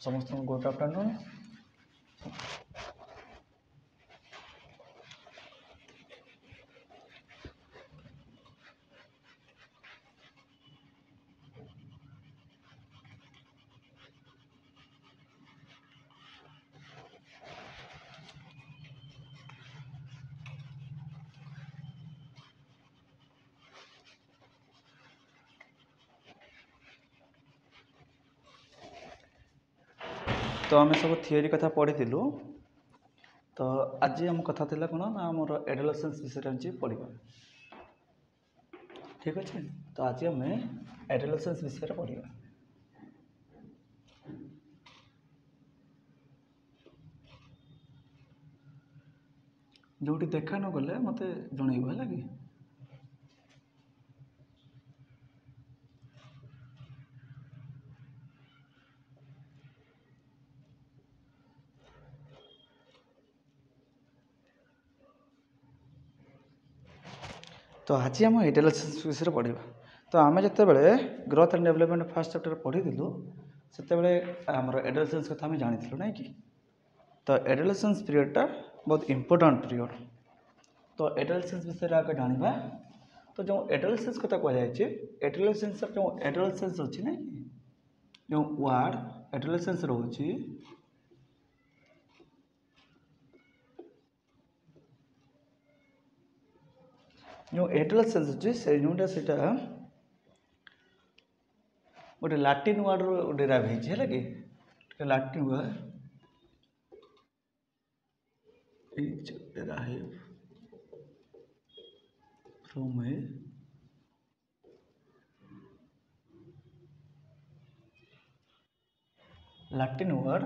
समस्त good afternoon. तो आम सब थियोरी कथा पढ़ी तो आज आम कथा थिला कौन ना आमर एडोलेसेंस विषय आज पढ़ा। ठीक अच्छे, तो आज आम एडोलेसेंस विषय पढ़ा। जोटी देखा न गले मत जनइब है कि तो आज आम एडोलेसेंस विषय पढ़ा। तो आम जिते बड़े growth and development first chapter पढ़ीलु से आम एडोलेसेंस कथा आम जानी ना कि तो एडोलेसेंस पीरियडटा बहुत इंपोर्टेंट पीरियड। तो एडोलेसेंस विषय आगे जाना। तो जो एडोलेसेंस कथा कहुई एडोलेसेंस जो एडोलेसेंस अच्छी ना कि जो वार्ड एडोलेसेंस रोची जो एडोलेसेंस अच्छी से जोटा से गोटे लाटिन वार्ड रो डेराइव है कि Latin word derived from a Latin word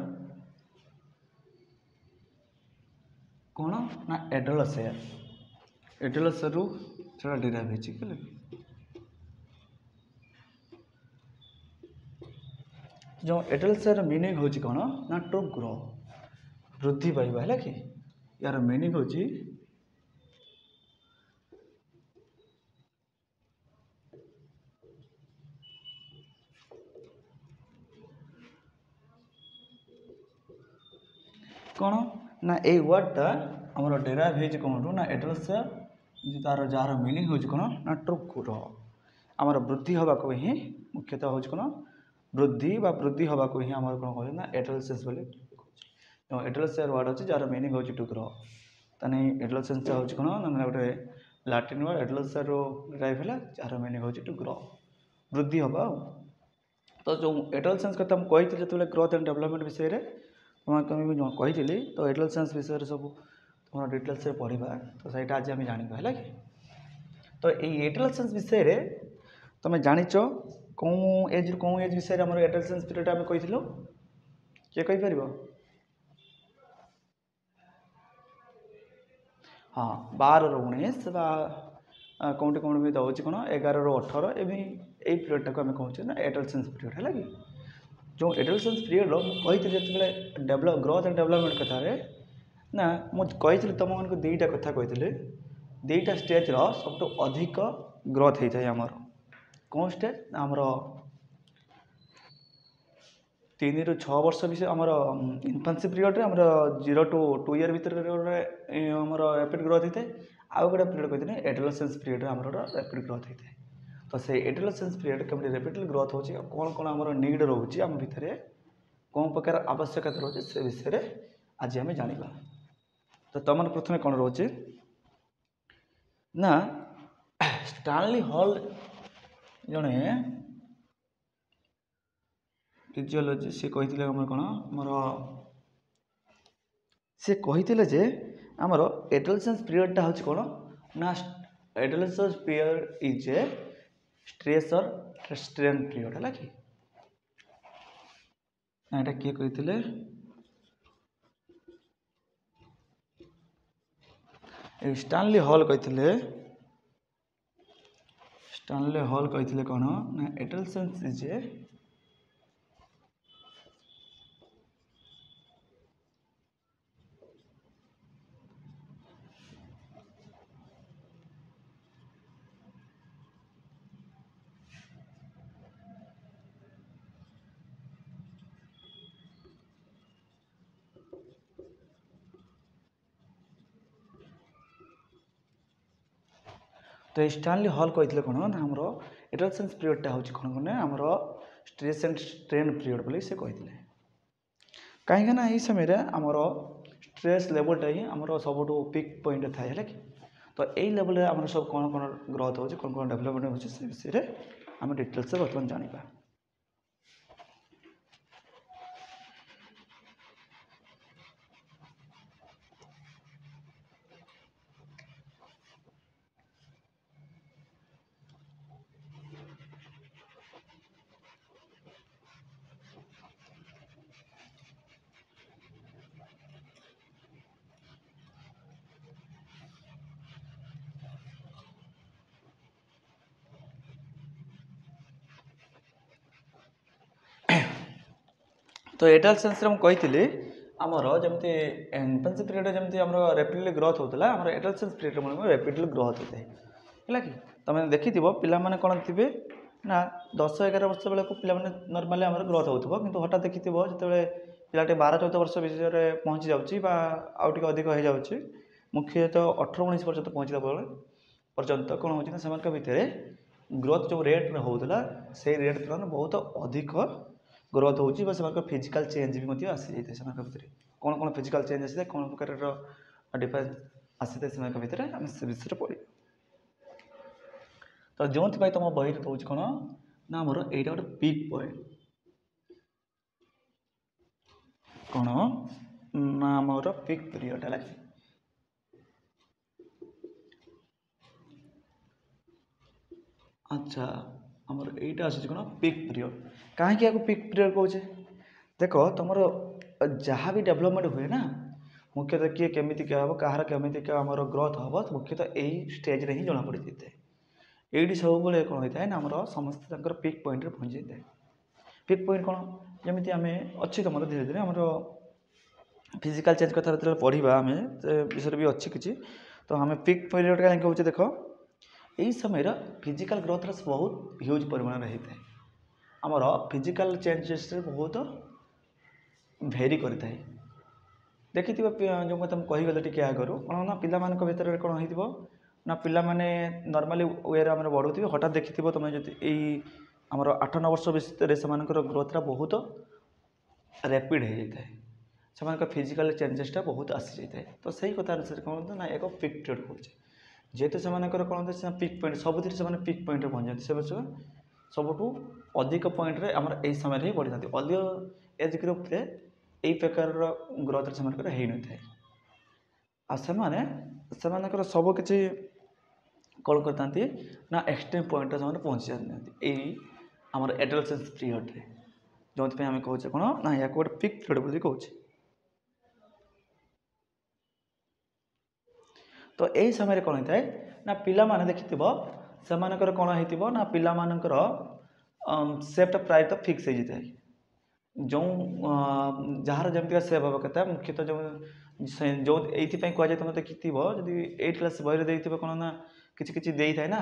कौन ना एडोलसेयर। एडोलसेयर रु से डेराइव है। जो एडोलसेयर मीनिंग होची कौन ना टू ग्रो वृद्धि पाइबा है कि यार मीनिंग होची कौन ना ए वर्डटा आमर डेराइव है कौन ना एडोलसेयर तार जार मीनिंग होची कौन ना टू ग्रो आमर वृद्धि हवा को ही मुख्यतः होची कौन वृद्धि बा वृद्धि हवा को ही आमर कौन कहले ना एडोलसेंस बोले। एडोलसेयर वर्ड अच्छी जार मीनिंग होची टू ग्रो ताने एडोलसेंस होची कौन ना गोटे लाटिन वर्ड एडोलसेयर रो डेराइव है जार मीनिंग होची टू ग्रो वृद्धि हवा। तो जो एडोलसेंस कथा मुझे कही जो ग्रोथ एंड डेवलपमेंट विषय में कही तो एडोलसेंस विषय सब तुम डिटेल्स पढ़ा। तो सहीटा आज आम जाना है कि तो ये एडोलसेंस विषय तुम जाच कौ एज विषय आम एडोलसेंस पीरियड आम कही किए कहीपर हाँ 12 ରୁ 19 बा कौटी कौन भी दौर कौन 11 ରୁ 18 एवं यही पीरियड टाक आम कहे ना एडोलसेंस पीरियड है कि जो एडोलसेंस पीरियड कही जो डेवलप ग्रोथ एंड डेवलपमेंट कथार ना मुझे तुम मानक दुईटा कथा कही दुईटा स्टेज सब अधिक ग्रोथ होता है आमर कौन स्टेज आमर 3 ରୁ 6 वर्ष विषय आमर इन्फान्सी पीरियड आमर 0 to 2 year भर आमर रैपिड ग्रोथ होता है। आउ गोटे पीरियड कहते हैं एडोलसेंस पीरियड आमर रैपिड ग्रोथ होता है। तो से एडोलसेंस पीरियड केमती रैपिडली ग्रोथ होची कौन कौन आमर नीड रोचे आम भितर कौन प्रकार आवश्यकता रोचे से विषय आज आम जाना। तो तुम प्रथम कौन रोचे ना स्टानली हॉल जड़े फिजियोलॉजी सी कही आम कौन आमर सी कही जे आमर एडोलसेंस पीरियडटा हूँ कौन ना adolescence period is a stress और स्ट्रेन पीरियड है कि ना किए कही स्टानली हॉल कही कौन ना एडोलसेंस इज ए तो ये स्टानली हॉल कहते कौन ना आमर एडोलसेंस पीरियडटा हूँ कौन कौन आमर स्ट्रेस एंड स्ट्रेन पीरियड बोली से कहते कहीं ना यही समय आमर स्ट्रेस लेवलटा ही आमर सब पिक पॉइंट थाए है कि तो यही लेवल आम सब कौन कौन ग्रोथ हो कौन कौन डेवलपमेंट हो से विषय में आम डिटेल्स बर्तमान जाना। तो एडोलसेंस मुझे आमर जमी इन्फेंसी पीरियड जमी आम रेपिडली ग्रोथ होता है आम एडोलसेंस पीरियड रेपिडली ग्रोथ होता है कि तुम देखि पाने कौन थे ना 10-11 वर्ष बेले पे नर्माली आम ग्रोथ हो कि हठात देखि जो पिलाटे 12-14 वर्ष विषय पहुँची जाऊँगी अधिक हो जाऊँगी मुख्यतः 18-19 वर्ष पहुँचला पर्यंत कौन हो भितर ग्रोथ जो रेट्रे होता से रेट तुलन बहुत अधिक ग्रोथ हो फिजिकल चेंज भी आसी जाए से भितर कौन कौन फिजिकल चेंज आसी कौन प्रकार डिफरेंस आसी से भितर आम से विषय पढ़ तो जो तुम बही दूसरी कौन ना आमर यहाँ गोटे पिक पॉइंट कौन ना आमर पिक पीरियड है अच्छा आमर यहीटा आसूँ कौन पिक पीरियड कहीं पिक पीरियड कहे देख तुम जहाँ भी डेवलपमेंट हुए ना मुख्यतः किए केमी क्या हम कहार केमी आमर ग्रोथ हम मुख्यतः यही स्टेज ही जना पड़ जाए ये सब कौन होता है ना आमर समस्त पिक पॉइंट पहुँच जाए पिक पॉइंट कौन जमी आम अच्छी तुम धीरे धीरे आमर फिजिकल चेंज कथा जो पढ़ा आम विषय भी अच्छी किसी तो आम पिक पीरियड कहीं कहे देख यही समय फिजिकल ग्रोथ बहुत ह्यूज परिमाण होता है आमर फिजिकल चेंजेस बहुत भेरी करता है देखि जो तुम कहीगल टी आगु कौन ना पिला भितर कौन हो ना पिला माने नॉर्मली वे आम बढ़ुवे हठात देखि तुम जो आमर 8-9 वर्ष भितर से ग्रोथटा बहुत रैपिड हो जाए से फिजिकल चेंजेसटा बहुत आसी जाए तो सही कथा अनुसार कौन ना एक पिक पीरियड हो जेहेतु से कौन होता है पिक पॉइंट सब से पिक पॉइंट पहुँच जाते से सबुठू अधिक पॉइंट आमर यही समय ही बढ़ी था अधिक एज ग्रुप रे यही प्रकार ग्रोथ से हो न था सब किसी कौन करता ना एक्सट्रीम पॉइंट से पहुँची जाती यही आमर एडोलसेंस पीरियड रे जो आम कहे कौन ना या गोटे पिक पीरियड बोली कहे तो यही समय कौन होता है ना पिला माने देखि से कौन हो ना पिला सेपटा प्रायतः फिक्स हो जाए जो जार जमी सेव हम कथा मुख्यतः जो ये कहुए तुम देखि जब 8 क्लास बही देखिए कौन ना किसी दे था ना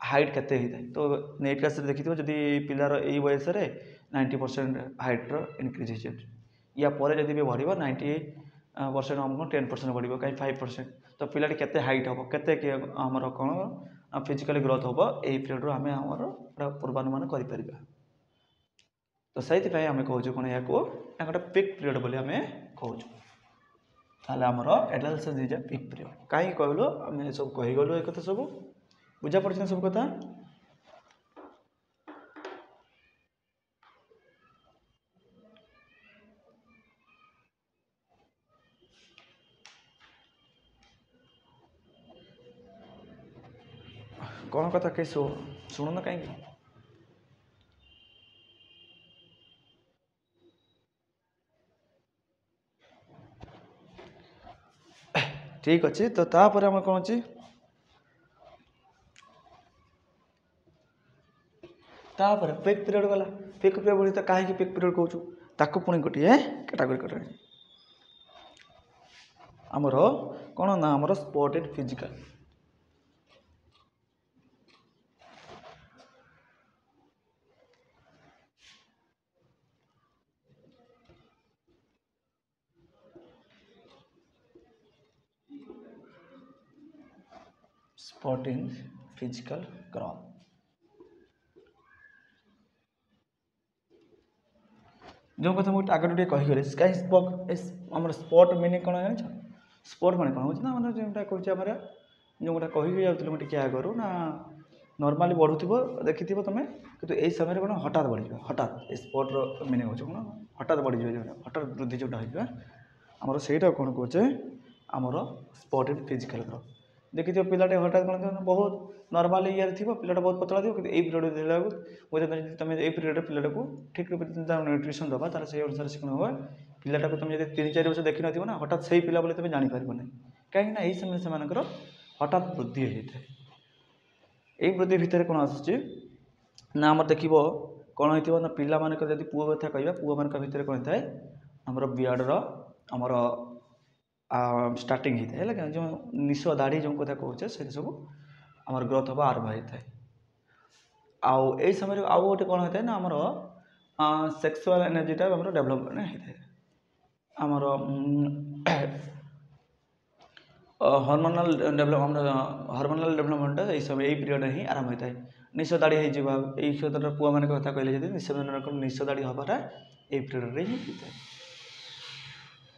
हाइट केते होता है तो 8 क्लास देखि जब पिलार यही बयस 90% हाइट्र इनक्रिज हो जाए या जब भी बढ़ 90% हम 10% बढ़ कहीं 5% तो पिलाटी केते हाइट हम केते आमर कौन फिजिकली ग्रोथ हम यही पीरियड आम आमर पूर्वानुमान कर तो से आम कहूँ कौन या गोटे पिक पीरियड बोली आम कहूँ ताल आमर adolescence is a peak period कहीं कहलु आम सब कहीगलु एक कथा सब बुझा पड़ी सब कथा कौन कथा कहीं शुणुन कहीं ठीक अच्छे तो तापर आम कौन अच्छी तापर पिक पीरियड गला पिक पीरियड बोली तो कहीं पिक पीरियड कहूँ ताकू पुणी गोटे कैटेगरी कर आमर कौन ना आमर supported physical sporting physical growth. जो कथा मुझे आगे टे कहीगली स्काई आम स्पॉट मीनिंग कौन जान स्पॉट मैंने कौन हो मैंने जोटा कहे जो गोटा कही जाऊँ मुझे आगु ना नॉर्मली बढ़ुव देखि तुम कि यही समय कौन हठात बढ़ हठात स्पॉट्र मीनिंग हो कौन हठात बढ़ हठात वृद्धि जोटा होमर से कौन कहे आमर स्पॉट इन फिजिकल ग्रोथ देखिए पिलाटे हठात कौन बहुत नॉर्मल ये थी पिलाटा बहुत पतला थी कि पीरियड देला तुम ये पीरियड पिलाटा को ठीक रूप न्यूट्रिशन दबा तार से अनुसार से कौन होगा पिलाटा को तुम जो 3-4 वर्ष देखी ना हठात से पिला बोले तुम जापर ना कहीं यही समय से हठात वृद्धि होता है यही वृद्धि भितर कौन आसूँ ना आम देख कौन हो ना पिला मान जब पुओ कथा कह पुओ मान भितर कौन थाए आमर बियर्डर आमर स्टार्टिंग होता है जो निश दाढ़ी जो कथा कहे से सब आमर ग्रोथ हम आरंभ होता है आउ यही समय आउ गोटे कौन होता है ना आमर सेक्सुअल एनर्जीटा आमर डेभलपमेंट होता है आमर हर्मोनाल डेभलपमेंट यही समय यही पीरियड ही आरंभ होता है निश दाढ़ी हो पुआ मान कथा कहले निश दाढ़ी हबाटा यही पीरियड ही होता है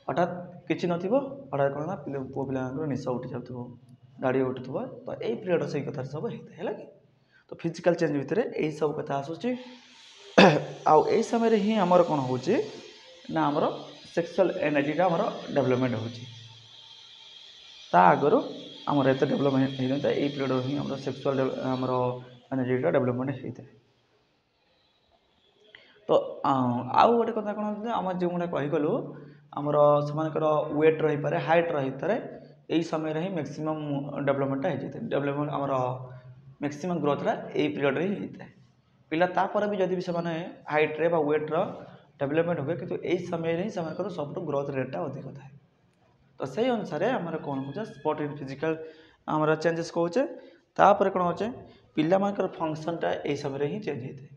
हठात किसी नथिबो हठात कौन ना पुओ पिला निश उठी जाऊ दाढ़ी उठुव तो यही पीरियड से कथा सब होता है कि तो फिजिकल चेंज भितर यही सब कथा आसूँ आउ यही समय ही आमर कौन हो ना आमर सेक्सुअल एनर्जीटा आमर डेभलपमेंट हो आगर आमर एत डेभलपमेंट होता है यही पीरियड ही आमर सेक्सुअल आमर एनर्जीटा डेभलपमेंट होता है तो आउ गोटे कथा कौन आम जो गोटे कहीगलु आमर से वेट रही पारे हाइट रही पारे यही समय ही मैक्सिमम डेभलपमेंटा हो जाए डेभलपमेंट आमर मैक्सिमम ग्रोथटा यही पीरियड ही होता है पिला तापर भी जदि से हाइट्रे वेट्र डेभलपमेंट हुए कि यही समय ही सब ग्रोथ रेटा अधिक थाए तो से अनुसार आम कौन कहे स्पॉट इन फिजिकल आम चेंजेस कहे तापर कौन होचे पिला मान फंक्शनटा यही समय ही चेंज होता है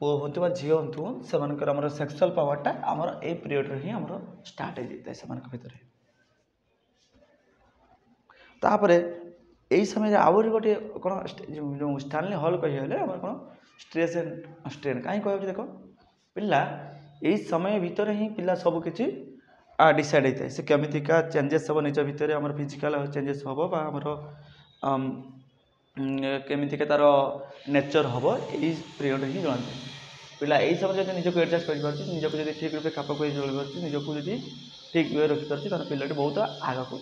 पुओ हूँ झी हूँ से सेक्सुअल पावरटा आमर ए पीरियड ही आमर स्टार्ट हो जाए से भितर तापर यही समय आहरी गोटे कौन जो स्टानली हल कहीगले आम कौन स्ट्रेस एंड स्ट्रेन कहीं कह देख पिला यही समय भितर ही पिला सबकि डिसाइड होता है से केमिका चेंजेस हम निज भितर आम फिजिकल चेंजेस हम आमर केमिका तार नेचर हम यही पीरियड ही जना पिला यही समय जब निजक एडजस्ट कर ठीक रूप खाप खुई चल पार्टी निजक जी ठीक वे रखिपार तार पिलाटी बहुत आग को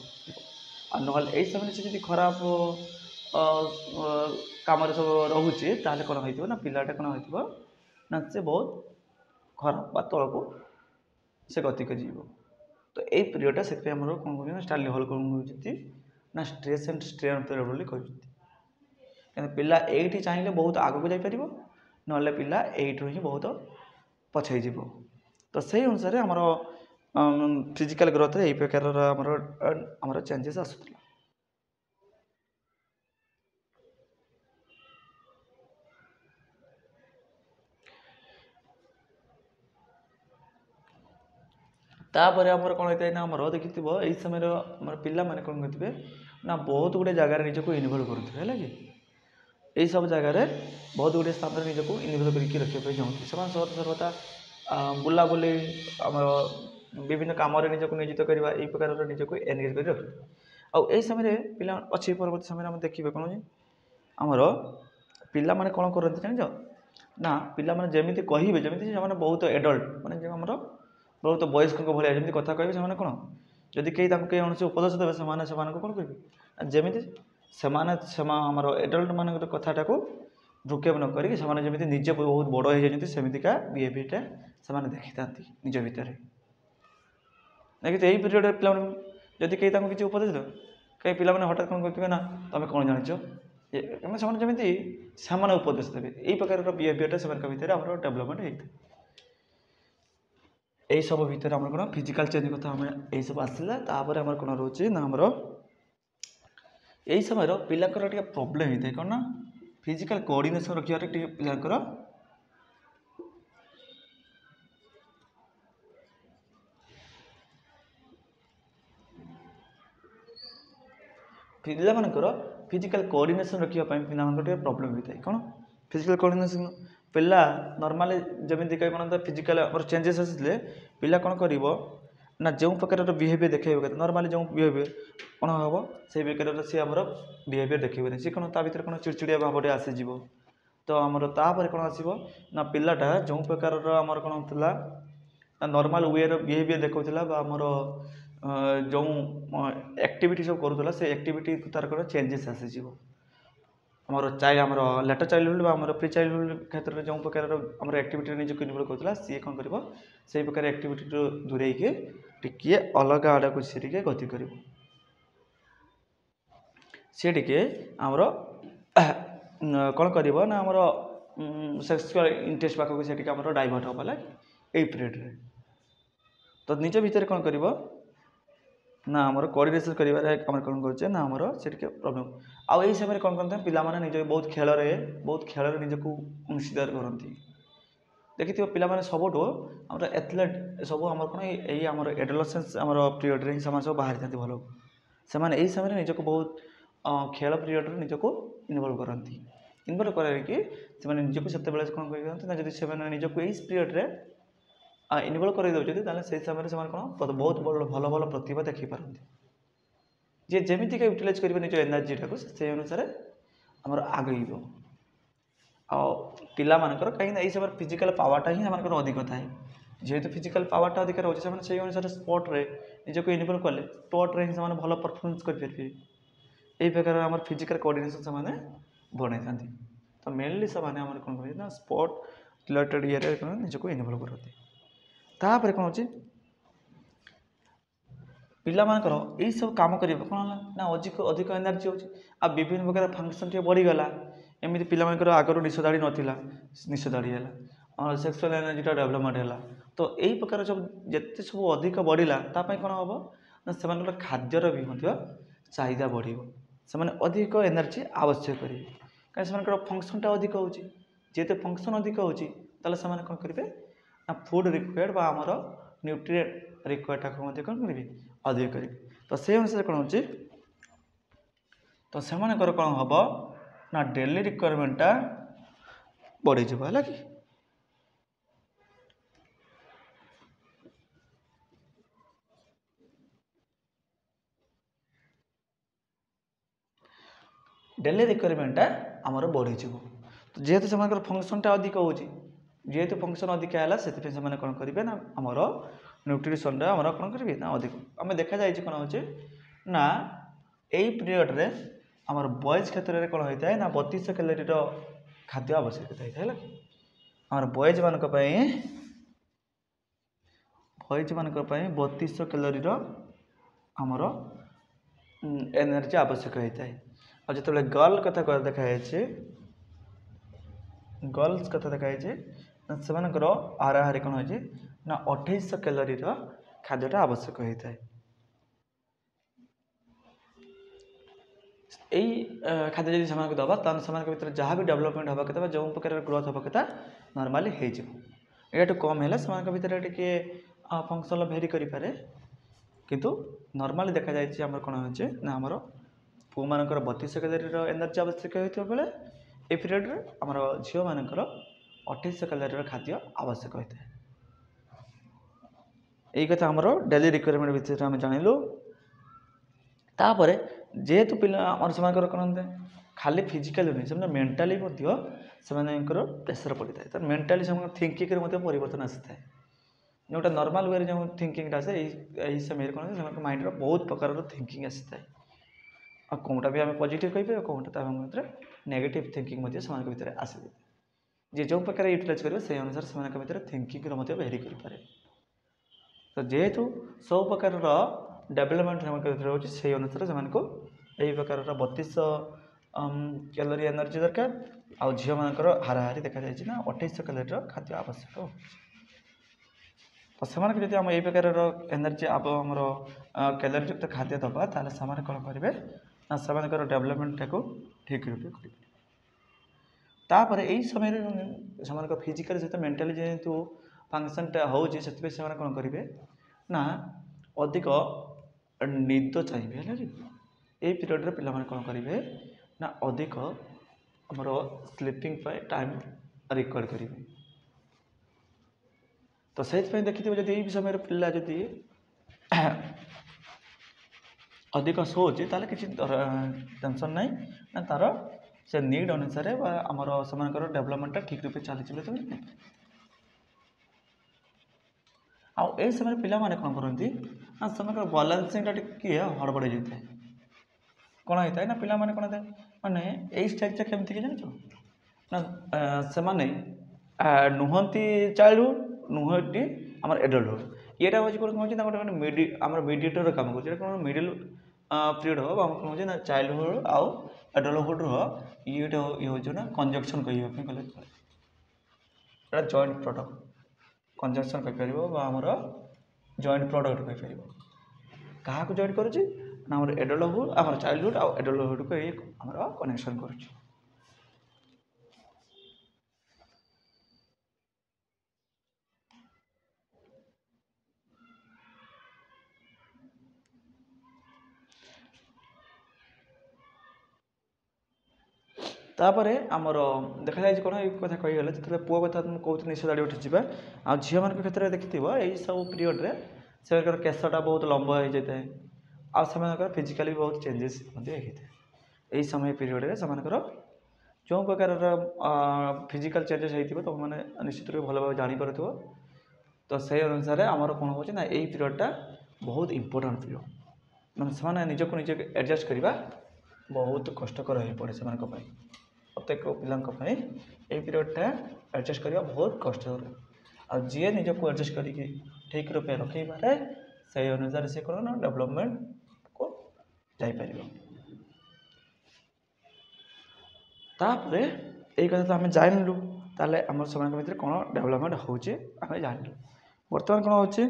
ना यही समय से खराब कम सब रोचे ताल कौन हो ना पिलाटा कौन हो ना से बहुत खराब बा तौक से गति कर तो यही पीरियडटा से कौन कह स्टानली हल कौन कहते ना स्ट्रेस एंड स्ट्रेन पीरियड बोली कहते पिला ये चाहिए बहुत आग को जापर ना पिला यू ही बहुत पछे तो से अनुसार आमर फिजिकल ग्रोथ यही प्रकार आमर चेंजेस आसूला तापर आमर कौन होता है ना आमर देखि यही समय आम पिला माने कौन करेंगे ना बहुत गुड़े जगार निजक इनवल्व करुवे है कि यही सब जगार बहुत गुड़े स्थान निजक इनवल्व करके रखापी चाहते सर्वदा बुलाबुली आम विभिन्न कम निजक नियोजित करवा यही प्रकार निजक एनगेज कर रख आई समय पिला अच्छी परवर्त समय आम देखिए कौन आमर पिला माने कौन करते जान ना पिला माने जमी कहे जमी बहुत एडल्ट माने जो आमर बहुत वयस्क भाया जमी कथा कहे से कौन जदि कहीं कौन से उपदेश देवे से कौन करेंगे जमी आमर एडल्ट मान कथाटा को भ्रुक्षेप न करके जमी निजे बहुत बड़ हो जाती सेमिका बिहेवियरटा से देखी था निज भितर देखिए यही पीरियड पे जदि कहीं किसी उपदेश दे कहीं पिला हठात कौन करेंगे ना तुम कौन जान जमी से उपदेश देवे यही प्रकार बिहेवियरटा से भितर आम डेभलपमेंट होता है यही सब भितर आम कौन फिजिकल चेंज कथा आम यही सब आसला तापर आम कौन रोचे ना आमर यही समय पिलाकर टे प्रोब्लेम होता है कौन ना फिजिकल कोऑर्डिनेशन रखिए पिलाकर ପିଲାମାନଙ୍କର ଫିଜିକାଲ୍ କୋଅର୍ଡ଼ିନେସନ୍ ରଖିବା ପାଇଁ ପିଲାମାନଙ୍କର ଟିକେ ପ୍ରୋବ୍ଲେମ୍ ହୋଇଥାଏ କ'ଣ ଫିଜିକାଲ୍ କୋଅର୍ଡ଼ିନେସନ୍ ପିଲା ନର୍ମାଲି ଯେମିତିକା କ'ଣ ଫିଜିକାଲ୍ ଆମର ଚେଞ୍ଜେସ୍ ଆସିଥିଲେ ପିଲା କ'ଣ କରିବ ନା ଯେଉଁ ପ୍ରକାରର ବିହେଭିଅର୍ ଦେଖାଇବ କଥା ନର୍ମାଲି ଯେଉଁ ବିହେଭିଅର୍ କ'ଣ ହେବ ସେଇ ପ୍ରକାରର ସିଏ ଆମର ବିହେଭିଅର୍ ଦେଖାଇବନି ସିଏ କ'ଣ ତା ଭିତରେ କ'ଣ ଚିଡ଼ଚିଡ଼ିଆ ଭାବଟେ ଆସିଯିବ ତ ଆମର ତାପରେ କ'ଣ ଆସିବ ନା ପିଲାଟା ଯେଉଁ ପ୍ରକାରର ଆମର କ'ଣ ଥିଲା ନର୍ମାଲ୍ ୱେର ବିହେଭିଅର୍ ଦେଖାଉଥିଲା ବା ଆମର ଯେଉଁ ଆକ୍ଟିଭିଟି ସବୁ କରୁଥିଲା ସେ ଆକ୍ଟିଭିଟି ତାର କ'ଣ ଚେଞ୍ଜେସ୍ ଆସିଯିବ ଆମର ଆମର ଲେଟର୍ ଚାଇଲ୍ଡହୁଡ୍ ବା ଆମର ପ୍ରି ଚାଇଲ୍ଡହୁଡ୍ କ୍ଷେତ୍ରରେ ଯେଉଁ ପ୍ରକାରର ଆମର ଆକ୍ଟିଭିଟିରେ ନିଜକୁ ଇନଭଲ୍ଭ କରୁଥିଲା ସିଏ କ'ଣ କରିବ ସେଇ ପ୍ରକାର ଆକ୍ଟିଭିଟିରୁ ଦୂରେଇକି ଟିକିଏ ଅଲଗା ଆଡ଼କୁ ସିଏ ଟିକେ ଗତି କରିବ ସିଏ ଟିକେ ଆମର କ'ଣ କରିବ ନା ଆମର ସେକ୍ସୁଆଲ୍ ଇଣ୍ଟରେଷ୍ଟ ପାଖକୁ ସେ ଟିକେ ଆମର ଡାଇଭର୍ଟ ହେବ ହେଲା ଏଇ ପିରିୟଡ଼ରେ ତ ନିଜ ଭିତରେ କ'ଣ କରିବ ନା ଆମର କୋଅର୍ଡ଼ିନେସନ୍ କରିବାରେ ଆମର କ'ଣ କରୁଛେ ନା ଆମର ସେ ଟିକେ ପ୍ରୋବ୍ଲେମ୍ ଆଉ ଏଇ ସମୟରେ କ'ଣ କରନ୍ତି ପିଲାମାନେ ନିଜ ବହୁତ ଖେଳରେ ନିଜକୁ ଅଂଶୀଦାର କରନ୍ତି ଦେଖିଥିବ ପିଲାମାନେ ସବୁଠୁ ଆମର ଏଥଲେଟ୍ ସବୁ ଆମର କ'ଣ ଏଇ ଆମର ଏଡୋଲେସେନ୍ସ ଆମର ପିରିୟଡ଼ରେ ହିଁ ସେମାନେ ସବୁ ବାହାରିଥାନ୍ତି ଭଲ ସେମାନେ ଏଇ ସମୟରେ ନିଜକୁ ବହୁତ ଖେଳ ପିରିୟଡ଼ରେ ନିଜକୁ ଇନଭଲ୍ଭ କରନ୍ତି ଇନଭଲ୍ଭ କରିକି ସେମାନେ ନିଜକୁ ସେତେବେଳେ କ'ଣ କରିଥାନ୍ତି ନା ଯଦି ସେମାନେ ନିଜକୁ ଏଇ ପିରିୟଡ଼ରେ ଇନଭଲ୍ଭ କରିଦେଉଛନ୍ତି ତାହେଲେ ସେଇ ସମୟରେ ସେମାନେ କ'ଣ ବହୁତ ଭଲ ଭଲ ପ୍ରତିଭା ଦେଖିପାରନ୍ତି ଯିଏ ଯେମିତିକା ୟୁଟିଲାଇଜ୍ କରିବେ ନିଜ ଏନର୍ଜିଟାକୁ ସେଇ ଅନୁସାରେ ଆମର ଆଗେଇବ ଆଉ ପିଲାମାନଙ୍କର କାହିଁକିନା ଏଇ ସମୟରେ ଫିଜିକାଲ୍ ପାୱାରଟା ହିଁ ସେମାନଙ୍କର ଅଧିକ ଥାଏ ଯେହେତୁ ଫିଜିକାଲ୍ ପାୱାରଟା ଅଧିକ ରହୁଛି ସେମାନେ ସେଇ ଅନୁସାରେ ସ୍ପୋର୍ଟରେ ନିଜକୁ ଇନଭଲ୍ଭ କଲେ ସ୍ପୋର୍ଟରେ ହିଁ ସେମାନେ ଭଲ ପରଫର୍ମାନ୍ସ କରିପାରିବେ এই ପ୍ରକାର ଆମର ଫିଜିକାଲ୍ କୋଅର୍ଡ଼ିନେସନ୍ ସେମାନେ ବନେଇଥାନ୍ତି ତ ମେନଲି ସେମାନେ ଆମର କ'ଣ କରନ୍ତି ନା ସ୍ପୋର୍ଟ ରିଲେଟେଡ୍ ଇଏରେ ନିଜକୁ ଇନଭଲ୍ଭ କରନ୍ତି ତାପରେ କ'ଣ ହେଉଛି ପିଲାମାନଙ୍କର ଏଇସବୁ କାମ କରିବା କ'ଣ ହେଲା ନା ଅଧିକ ଏନର୍ଜି ହେଉଛି ଆଉ ବିଭିନ୍ନ ପ୍ରକାର ଫଙ୍କସନ୍ ଟିକେ ବଢ଼ିଗଲା ଏମିତି ପିଲାମାନଙ୍କର ଆଗରୁ ନିଶଦାଡ଼ି ନଥିଲା ନିଶଦାଡ଼ି ହେଲା ସେକ୍ସୁଆଲ୍ ଏନର୍ଜିଟା ଡେଭଲପମେଣ୍ଟ ହେଲା ତ ଏଇ ପ୍ରକାର ସବୁ ଯେତେ ସବୁ ଅଧିକ ବଢ଼ିଲା ତା ପାଇଁ କ'ଣ ହେବ ନା ସେମାନଙ୍କର ଖାଦ୍ୟର ବି ମଧ୍ୟ ଚାହିଦା ବଢ଼ିବ ସେମାନେ ଅଧିକ ଏନର୍ଜି ଆବଶ୍ୟକ କରିବେ କାରଣ ସେମାନଙ୍କର ଫଙ୍କସନ୍ଟା ଅଧିକ ହେଉଛି ଯେହେତୁ ଫଙ୍କସନ୍ ଅଧିକ ହେଉଛି ତାହେଲେ ସେମାନେ କ'ଣ କରିବେ ନା ଫୁଡ଼୍ ରିକ୍ୱାର୍ଡ଼ ବା ଆମର ନ୍ୟୁଟ୍ରିଏଣ୍ଟ ରିକ୍ୱାର୍ଡ଼ଟାକୁ ମଧ୍ୟ କ'ଣ କରିବେ ଅଧିକ କରିବେ ତ ସେଇ ଅନୁସାରେ କ'ଣ ହେଉଛି ତ ସେମାନଙ୍କର କ'ଣ ହେବ ନା ଡେଲି ରିକ୍ୱାରମେଣ୍ଟଟା ବଢ଼ିଯିବ ହେଲା କି ଡେଲି ରିକ୍ୱାରମେଣ୍ଟଟା ଆମର ବଢ଼ିଯିବ ଯେହେତୁ ସେମାନଙ୍କର ଫଙ୍କସନ୍ଟା ଅଧିକ ହେଉଛି ଯେହେତୁ ଫଙ୍କସନ୍ ଅଧିକା ହେଲା ସେଥିପାଇଁ ସେମାନେ କ'ଣ କରିବେ ନା ଆମର ନ୍ୟୁଟ୍ରିସନ୍ଟା ଆମର କ'ଣ କରିବେ ନା ଅଧିକ ଆମେ ଦେଖାଯାଇଛି କ'ଣ ହେଉଛି ନା ଏଇ ପିରିୟଡ଼ରେ ଆମର ବଏଜ୍ କ୍ଷେତ୍ରରେ କ'ଣ ହୋଇଥାଏ ନା 3200 କ୍ୟାଲୋରିର ଖାଦ୍ୟ ଆବଶ୍ୟକତା ହୋଇଥାଏ ହେଲା ଆମର ବଏଜ୍ମାନଙ୍କ ପାଇଁ 3200 କ୍ୟାଲୋରିର ଆମର ଏନର୍ଜି ଆବଶ୍ୟକ ହୋଇଥାଏ ଆଉ ଯେତେବେଳେ ଗର୍ଲ କଥା ଦେଖାଯାଇଛି गर्ल्स कथा देखाई सेमानकर आहार कौन हो 2800 कैलोरीर खाद्यटा आवश्यक होता है यही खाद्य जब से दबा भर जहाँ भी डेवलपमेंट हवा कथा जो प्रकार ग्रोथ हवा कथा नॉर्मली हो कम है भर टे फंक्शन भेरी करे किंतु नॉर्मली देखा जाए कौन होमर पुओ मान 3200 कैलोरीर एनर्जी आवश्यक होता बेले ए पीरियड रे आमर झील मानकर 2800 कैलोरीर खाद्य आवश्यक होता है यही कथा आमर डेली रिक्वायरमेंट विषय आम जानिलु तापर जेहेतु पिला से कौन खाली फिजिकल नुहे से मेंटाली से प्रेसर पड़ता है तो मेंटाली से थिंकिंग परिवर्तन आसी था जोटा नॉर्मल वे जो थिंकिंग आसे यही समय कौन से माइंड बहुत प्रकार थिंकिंग आसी था और कौटा भी आम पॉजिटिव कहीपर कौटा नेगेटिव थिंकिंग भर आसी जी जो प्रकार यूटिलाइज करेंगे से अनुसार से थिंकिंग भेरी करें तो जेहेतु सब प्रकार डेवलपमेंट से अनुसार से यही प्रकार 3200 कैलोरी एनर्जी दरकार आउ झील मानकर हाराहारी देखा जाए 2800 कैलोरी खाद्य आवश्यक तो से जब आम यही प्रकार एनर्जी आमर कैलोरी युक्त खाद्य दबा ताले से कौन करेंगे ना से डेवलपमेंटा को ठीक रूप करेंगे तापर यही समय से फिजिकल सहित मेंटाली जेहेतु फंक्शनटा होची से कौन करेंगे ना अधिक निद चाहिए है এই ପିରିୟଡ଼ରେ ପିଲାମାନେ କ'ଣ କରିବେ ନା ଅଧିକ ଆମର ସ୍ଲିପିଂ ପାଇଁ ଟାଇମ୍ ରିକ୍ୱାର୍ଡ଼ କରିବେ। ତ ସେଇଥିପାଇଁ ଦେଖିଥିବେ ଯଦି ଏଇ ସମୟରେ ପିଲା ଯଦି ଅଧିକ ଶୋଉଛି ତାହେଲେ କିଛି ଟେନସନ୍ ନାହିଁ ନା ତାର ସେ ନିଡ୍ ଅନୁସାରେ ବା ଆମର ସେମାନଙ୍କର ଡେଭଲପମେଣ୍ଟଟା ଠିକ୍ ରୂପେ ଚାଲିଛି ବୋଲି ତମେ ଜାଣିପାରିବ। ଆଉ ଏଇ ସମୟରେ ପିଲାମାନେ କ'ଣ କରନ୍ତି ନା ସେମାନଙ୍କର ବାଲାନ୍ସିଂଟା ଟିକେ ହଡ଼ବଡ଼ ହେଇଯାଇଥାଏ। କ'ଣ ହେଇଥାଏ ନା ପିଲାମାନେ କ'ଣ ହେଇଥାଏ ମାନେ ଏଇ ଷ୍ଟେଜ୍ଟା କେମିତି କି ଜାଣିଛ ନା ସେମାନେ ନୁହନ୍ତି ଚାଇଲ୍ଡହୁଡ୍ ନୁହନ୍ତି ଆମର ଏଡଲ୍ଟହୁଡ୍। ଏଇଟା ହେଉଛି କ'ଣ ହେଉଛି ନା ଗୋଟେ ଆମର ମିଡ଼ିଏଟର କାମ କରୁଛି। ଏଇଟା କ'ଣ ମିଡ଼ିଲ୍ ପିରିୟଡ଼ ହେବ ଆମର କ'ଣ ହେଉଛି ନା ଚାଇଲ୍ଡହୁଡ୍ ଆଉ ଏଡଲ୍ଟହୁଡ୍ର ଇଏ ହେଉଛି ନା କଞ୍ଜକ୍ସନ୍ କରିବା ପାଇଁ ଗଲେ ଏଇଟା ଜଏଣ୍ଟ ପ୍ରଡ଼କ୍ଟ କଞ୍ଜକ୍ସନ୍ କହିପାରିବ ବା ଆମର ଜଏଣ୍ଟ ପ୍ରଡ଼କ୍ଟ କହିପାରିବ। କାହାକୁ ଜଏଣ୍ଟ କରୁଛି ନା ଆମର ଏଡଲ୍ଟହୁଡ୍ ଆମର ଚାଇଲ୍ଡହୁଡ୍ ଆଉ ଏଡଲ୍ଟହୁଡ୍କୁ ଏଇ ଆମର କନେକ୍ସନ୍ କରୁଛି। ତାପରେ ଆମର ଦେଖାଯାଇଛି କ'ଣ ଏଇ କଥା କହିଗଲେ ଯେତେବେଳେ ପୁଅ କଥା ମୁଁ କହୁଥିଲି ନିଶ ଦାଢ଼ି ଉଠିଯିବା ଆଉ ଝିଅମାନଙ୍କ କ୍ଷେତ୍ରରେ ଦେଖିଥିବ ଏଇସବୁ ପିରିୟଡ଼ରେ ସେମାନଙ୍କର କେଶଟା ବହୁତ ଲମ୍ବା ହେଇଯାଇଥାଏ ଆଉ ସେମାନଙ୍କର ଫିଜିକାଲି ବହୁତ ଚେଞ୍ଜେସ୍ ମଧ୍ୟ ହେଇଥାଏ। ଏହି ସମୟ ପିରିୟଡ଼ରେ ସେମାନଙ୍କର ଯେଉଁ ପ୍ରକାରର ଫିଜିକାଲ୍ ଚେଞ୍ଜେସ୍ ହେଇଥିବ ତୁମମାନେ ନିଶ୍ଚିତ ରୂପେ ଭଲ ଭାବେ ଜାଣିପାରୁଥିବ। ତ ସେଇ ଅନୁସାରେ ଆମର କ'ଣ ହେଉଛି ନା ଏଇ ପିରିୟଡ଼ଟା ବହୁତ ଇମ୍ପୋର୍ଟାଣ୍ଟ ପିରିୟଡ଼। ମାନେ ସେମାନେ ନିଜକୁ ନିଜେ ଆଡ଼ଜଷ୍ଟ କରିବା ବହୁତ କଷ୍ଟକର ହୋଇପଡ଼େ ସେମାନଙ୍କ ପାଇଁ। ପ୍ରତ୍ୟେକ ପିଲାଙ୍କ ପାଇଁ ଏଇ ପିରିୟଡ଼ଟା ଆଡ଼ଜଷ୍ଟ କରିବା ବହୁତ କଷ୍ଟକର। ଆଉ ଯିଏ ନିଜକୁ ଆଡ଼ଜଷ୍ଟ କରିକି ଠିକ୍ ରୂପେ ରଖେଇପାରେ ସେଇ ଅନୁସାରେ ସେ କ'ଣ ନା ଡେଭଲପମେଣ୍ଟକୁ ଯାଇପାରିବ। ତାପରେ ଏଇ କଥା ତ ଆମେ ଜାଣିଲୁ ତାହେଲେ ଆମର ସେମାନଙ୍କ ଭିତରେ କ'ଣ ଡେଭଲପମେଣ୍ଟ ହେଉଛି ଆମେ ଜାଣିଲୁ। ବର୍ତ୍ତମାନ କ'ଣ ହେଉଛି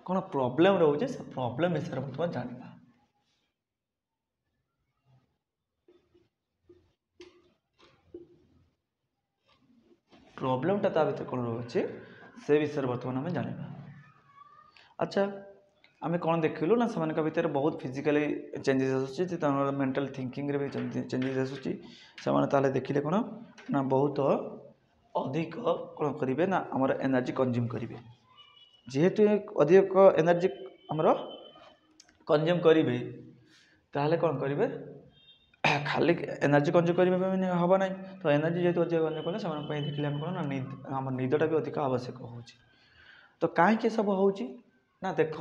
କ'ଣ ପ୍ରୋବ୍ଲେମ୍ ରହୁଛି ସେ ପ୍ରୋବ୍ଲେମ୍ ବିଷୟରେ ବର୍ତ୍ତମାନ ଜାଣିବା। ପ୍ରୋବ୍ଲେମ୍ଟା ତା ଭିତରେ କ'ଣ ରହୁଛି ସେ ବିଷୟରେ ବର୍ତ୍ତମାନ ଆମେ ଜାଣିବା। ଆଚ୍ଛା ଆମେ କ'ଣ ଦେଖିଲୁ ନା ସେମାନଙ୍କ ଭିତରେ ବହୁତ ଫିଜିକାଲି ଚେଞ୍ଜେସ୍ ଆସୁଛି ତାଙ୍କର ମେଣ୍ଟାଲ୍ ଥିଙ୍କିଂରେ ବି ଚେଞ୍ଜେସ୍ ଆସୁଛି। ସେମାନେ ତାହେଲେ ଦେଖିଲେ କ'ଣ ନା ବହୁତ ଅଧିକ କ'ଣ କରିବେ ନା ଆମର ଏନର୍ଜି କନଜ୍ୟୁମ୍ କରିବେ। ଯେହେତୁ ଅଧିକ ଏନର୍ଜି ଆମର କନଜ୍ୟୁମ୍ କରିବେ ତାହେଲେ କ'ଣ କରିବେ ଖାଲି ଏନର୍ଜି କନଜ୍ୟୁମ୍ କରିବା ପାଇଁ ହେବ ନାହିଁ। ତ ଏନର୍ଜି ଯେହେତୁ ଅଧିକ କନଜ୍ୟୁମ୍ କଲେ ସେମାନଙ୍କ ପାଇଁ ଦେଖିଲେ ଆମେ କ'ଣ ନା ଆମର ନିଦଟା ବି ଅଧିକ ଆବଶ୍ୟକ ହେଉଛି। ତ କାହିଁକି ଏସବୁ ହେଉଛି ନା ଦେଖ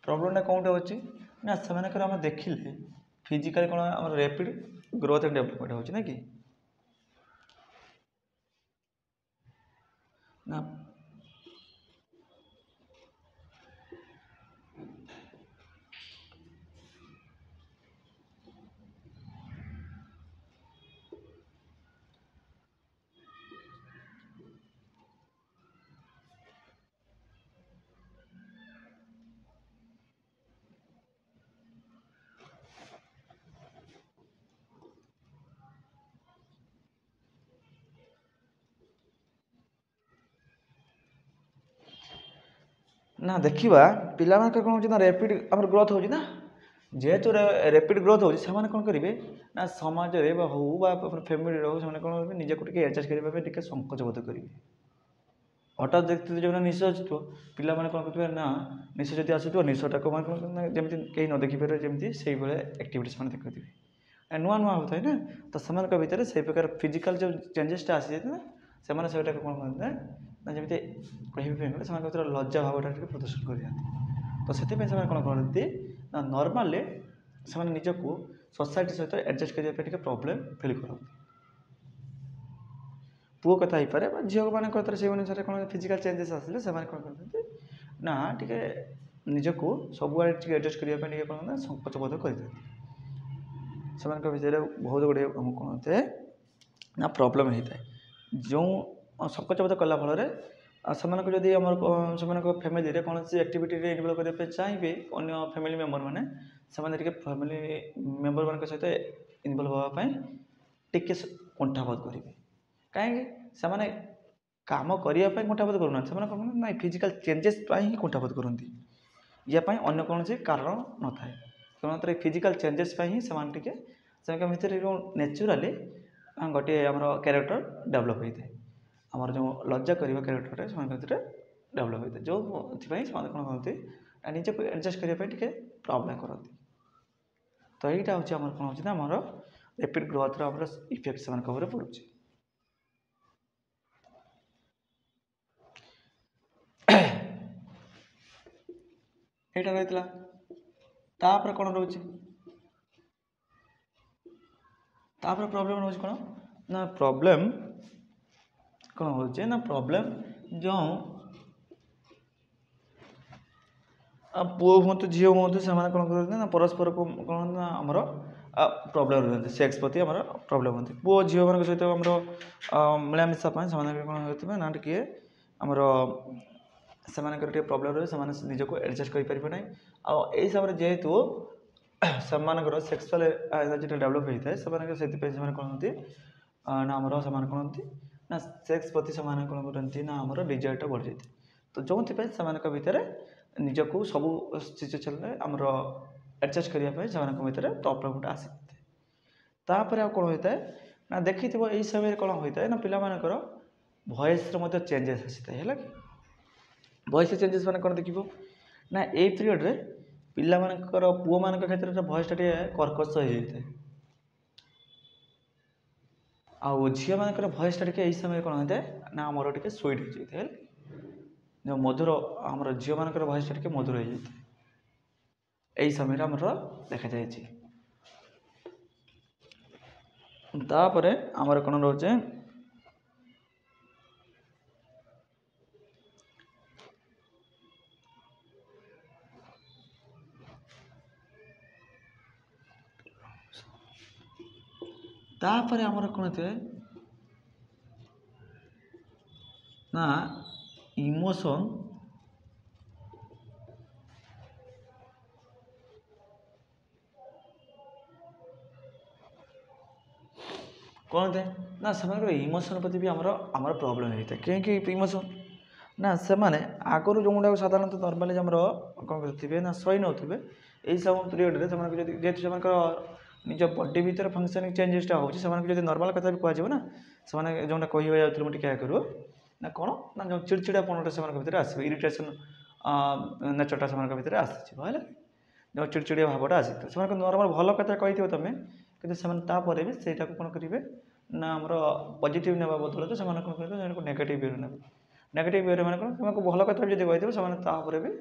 ପ୍ରୋବ୍ଲେମ୍ଟା କେଉଁଠି ହେଉଛି ନା ସେମାନଙ୍କର ଆମେ ଦେଖିଲେ ଫିଜିକାଲି କ'ଣ ଆମର ରେପିଡ଼ ଗ୍ରୋଥ୍ ଆଣ୍ଡ ଡେଭଲପମେଣ୍ଟ ହେଉଛି ନା କି ନା ନା ଦେଖିବା ପିଲାମାନଙ୍କର କ'ଣ ହେଉଛି ନା ରେପିଡ଼ ଆମର ଗ୍ରୋଥ୍ ହେଉଛି ନା ଯେହେତୁ ରେପିଡ଼ ଗ୍ରୋଥ୍ ହେଉଛି ସେମାନେ କ'ଣ କରିବେ ନା ସମାଜରେ ବା ହଉ ବା ଫ୍ୟାମିଲିରେ ହଉ ସେମାନେ କ'ଣ କରିବେ ନିଜକୁ ଟିକେ ଆଡ଼ଜଷ୍ଟ କରିବା ପାଇଁ ଟିକେ ସଙ୍କୋଚ ବୋଧ କରିବେ। ହଠାତ୍ ଦେଖିଥିବେ ଯେଉଁମାନେ ନିଶ ଆସୁଥିବ ପିଲାମାନେ କ'ଣ କରୁଥିବେ ନା ନିଶ ଯଦି ଆସୁଥିବ ନିଶଟାକୁ ମାନେ କ'ଣ ଯେମିତି କେହି ନ ଦେଖିପାରିବେ ଯେମିତି ସେଇଭଳିଆ ଆକ୍ଟିଭିଟି ସେମାନେ ଦେଖୁଥିବେ। ନୂଆ ନୂଆ ହେଉଥାଏ ନା ତ ସେମାନଙ୍କ ଭିତରେ ସେଇ ପ୍ରକାର ଫିଜିକାଲ୍ ଯେଉଁ ଚେଞ୍ଜେସ୍ଟା ଆସିଯାଇଥାଏ ନା ସେମାନେ ସେଇଟାକୁ କ'ଣ କରନ୍ତି ନା ଯେମିତି କହିବା ପାଇଁ ଗଲେ ସେମାନଙ୍କ ଭିତରେ ଲଜ୍ଜା ଭାବଟା ଟିକେ ପ୍ରଦର୍ଶନ କରିଥାନ୍ତି। ତ ସେଥିପାଇଁ ସେମାନେ କ'ଣ କରନ୍ତି ନା ନର୍ମାଲି ସେମାନେ ନିଜକୁ ସୋସାଇଟି ସହିତ ଆଡ଼ଜଷ୍ଟ କରିବା ପାଇଁ ଟିକେ ପ୍ରୋବ୍ଲେମ୍ ଫିଲ୍ କରନ୍ତି। ପୁଅ କଥା ହେଇପାରେ ବା ଝିଅମାନଙ୍କ କଥାରେ ସେଇ ଅନୁସାରେ କ'ଣ ଫିଜିକାଲ୍ ଚେଞ୍ଜେସ୍ ଆସିଲେ ସେମାନେ କ'ଣ କରନ୍ତି ନା ଟିକେ ନିଜକୁ ସବୁଆଡ଼େ ଟିକେ ଆଡ଼ଜଷ୍ଟ କରିବା ପାଇଁ ଟିକେ କ'ଣ ନା ସଙ୍କୋଚ ବୋଧ କରିଥାନ୍ତି। ସେମାନଙ୍କ ଭିତରେ ବହୁତ ଗୁଡ଼ିଏ କ'ଣ ହୋଇଥାଏ ନା ପ୍ରୋବ୍ଲେମ୍ ହେଇଥାଏ। ଯେଉଁ ସଙ୍କୋଚ ବୋଧ କଲା ଫଳରେ ସେମାନଙ୍କୁ ଯଦି ଆମର ସେମାନଙ୍କ ଫ୍ୟାମିଲିରେ କୌଣସି ଆକ୍ଟିଭିଟିରେ ଇନଭଲ୍ଭ କରିବା ପାଇଁ ଚାହିଁବେ ଅନ୍ୟ ଫ୍ୟାମିଲି ମେମ୍ବରମାନେ ସେମାନେ ଟିକେ ଫ୍ୟାମିଲି ମେମ୍ବରମାନଙ୍କ ସହିତ ଇନଭଲ୍ଭ ହେବା ପାଇଁ ଟିକେ କୁଣ୍ଠାବୋଧ କରିବେ। କାହିଁକି ସେମାନେ କାମ କରିବା ପାଇଁ କୁଣ୍ଠାବୋଧ କରୁନାହାନ୍ତି ସେମାନେ କ'ଣ ନାଇଁ ଫିଜିକାଲ୍ ଚେଞ୍ଜେସ୍ ପାଇଁ ହିଁ କୁଣ୍ଠାବୋଧ କରନ୍ତି। या अन्य कौन से कारण न थाए केवल फिजिकल चेंजेस ही से भितर नेचुराली गोटे आम क्यारेक्टर डेभलप होता है आमर जो लज्जा करवा क्यारेक्टर से भितर डेभलप होता है जो कौन करते निजे को एडजस्ट करने प्रॉब्लम करती तो यहाँ हूँ कौन हो आमर रैपिड ग्रोथ इफेक्ट से पड़ू यहाँ रही तापर कौन रोचे तापर प्रॉब्लम रोज कौन ना प्रॉब्लम कौन हो ना प्रॉब्लम जो पुओ हूँ झील हूँ से कौन करते ना परस्पर को कौन ना आमर प्रॉब्लम रहते सेक्स प्रति आम प्रॉब्लम होती पुओ झील मान सहित आम मिलामिशा कौन होते ना टे आमर से प्रॉब्लम रहे से निजक एडजस्ट कर ना आई हिसाब से जेहेतु से सेक्सुअल एनर्जी डेभलप होता है से कौन होती ना आमर से कौन होती ना सेक्स प्रति से कौन करती ना आमर डिजायरटा बढ़ जाए तो जो से भितर निजक सब सिचुएसन आमर एडजस्ट करने से भितर प्रॉब्लम आसी तापर आ कौन होता है ना देखी यही समय कौन होता है ना पिलामानकर वॉइस चेंजेस आसी है कि वॉइस चेंजेस मैंने कौन देख ना ये पीरियड रे पिला मानकर पुओ मान क्षेत्र में वॉइस टे कर्कश हो जाए आउ झील मानकर वॉइस टे यही समय कौन होता है ना आमर टे स्वीट हो जाए जो मधुर आमर झील मानकर वॉइस टे मधुर हो जाए यही समय आमर देखा जाए तापर आमर कौन रोचे तापर आमर कौन थे ना इमोशन कौन थे ना से इमोशन प्रति भी आमर प्रॉब्लम होता है कहीं इमोशन ना से आगुरी जो गुड़ाक साधारणतः नर्माली आमर कौन करेंगे ना सही नौ यही सब पीरियड जेहतु से निज बॉडी भीतर फंक्शनिंग चेंजेसटा हो नर्माल कथा भी कहना ना से जो कह जाऊँ मुझे क्या करूँ ना कौन ना जो चिड़चिड़ापणटा से भीतर आस इरिटेसन नेचरटा से भीतर आसी है जो चिड़चिड़िया भावटा आसी से नर्माल भल कथा कही तुम कि भी सहीटा कौन करेंगे ना आम पजिट ना बदल से कौन करेंगे नेगेटिव वे ने नेगेटिव वे मैंने कौन तुमको भल कथा भी कही से भी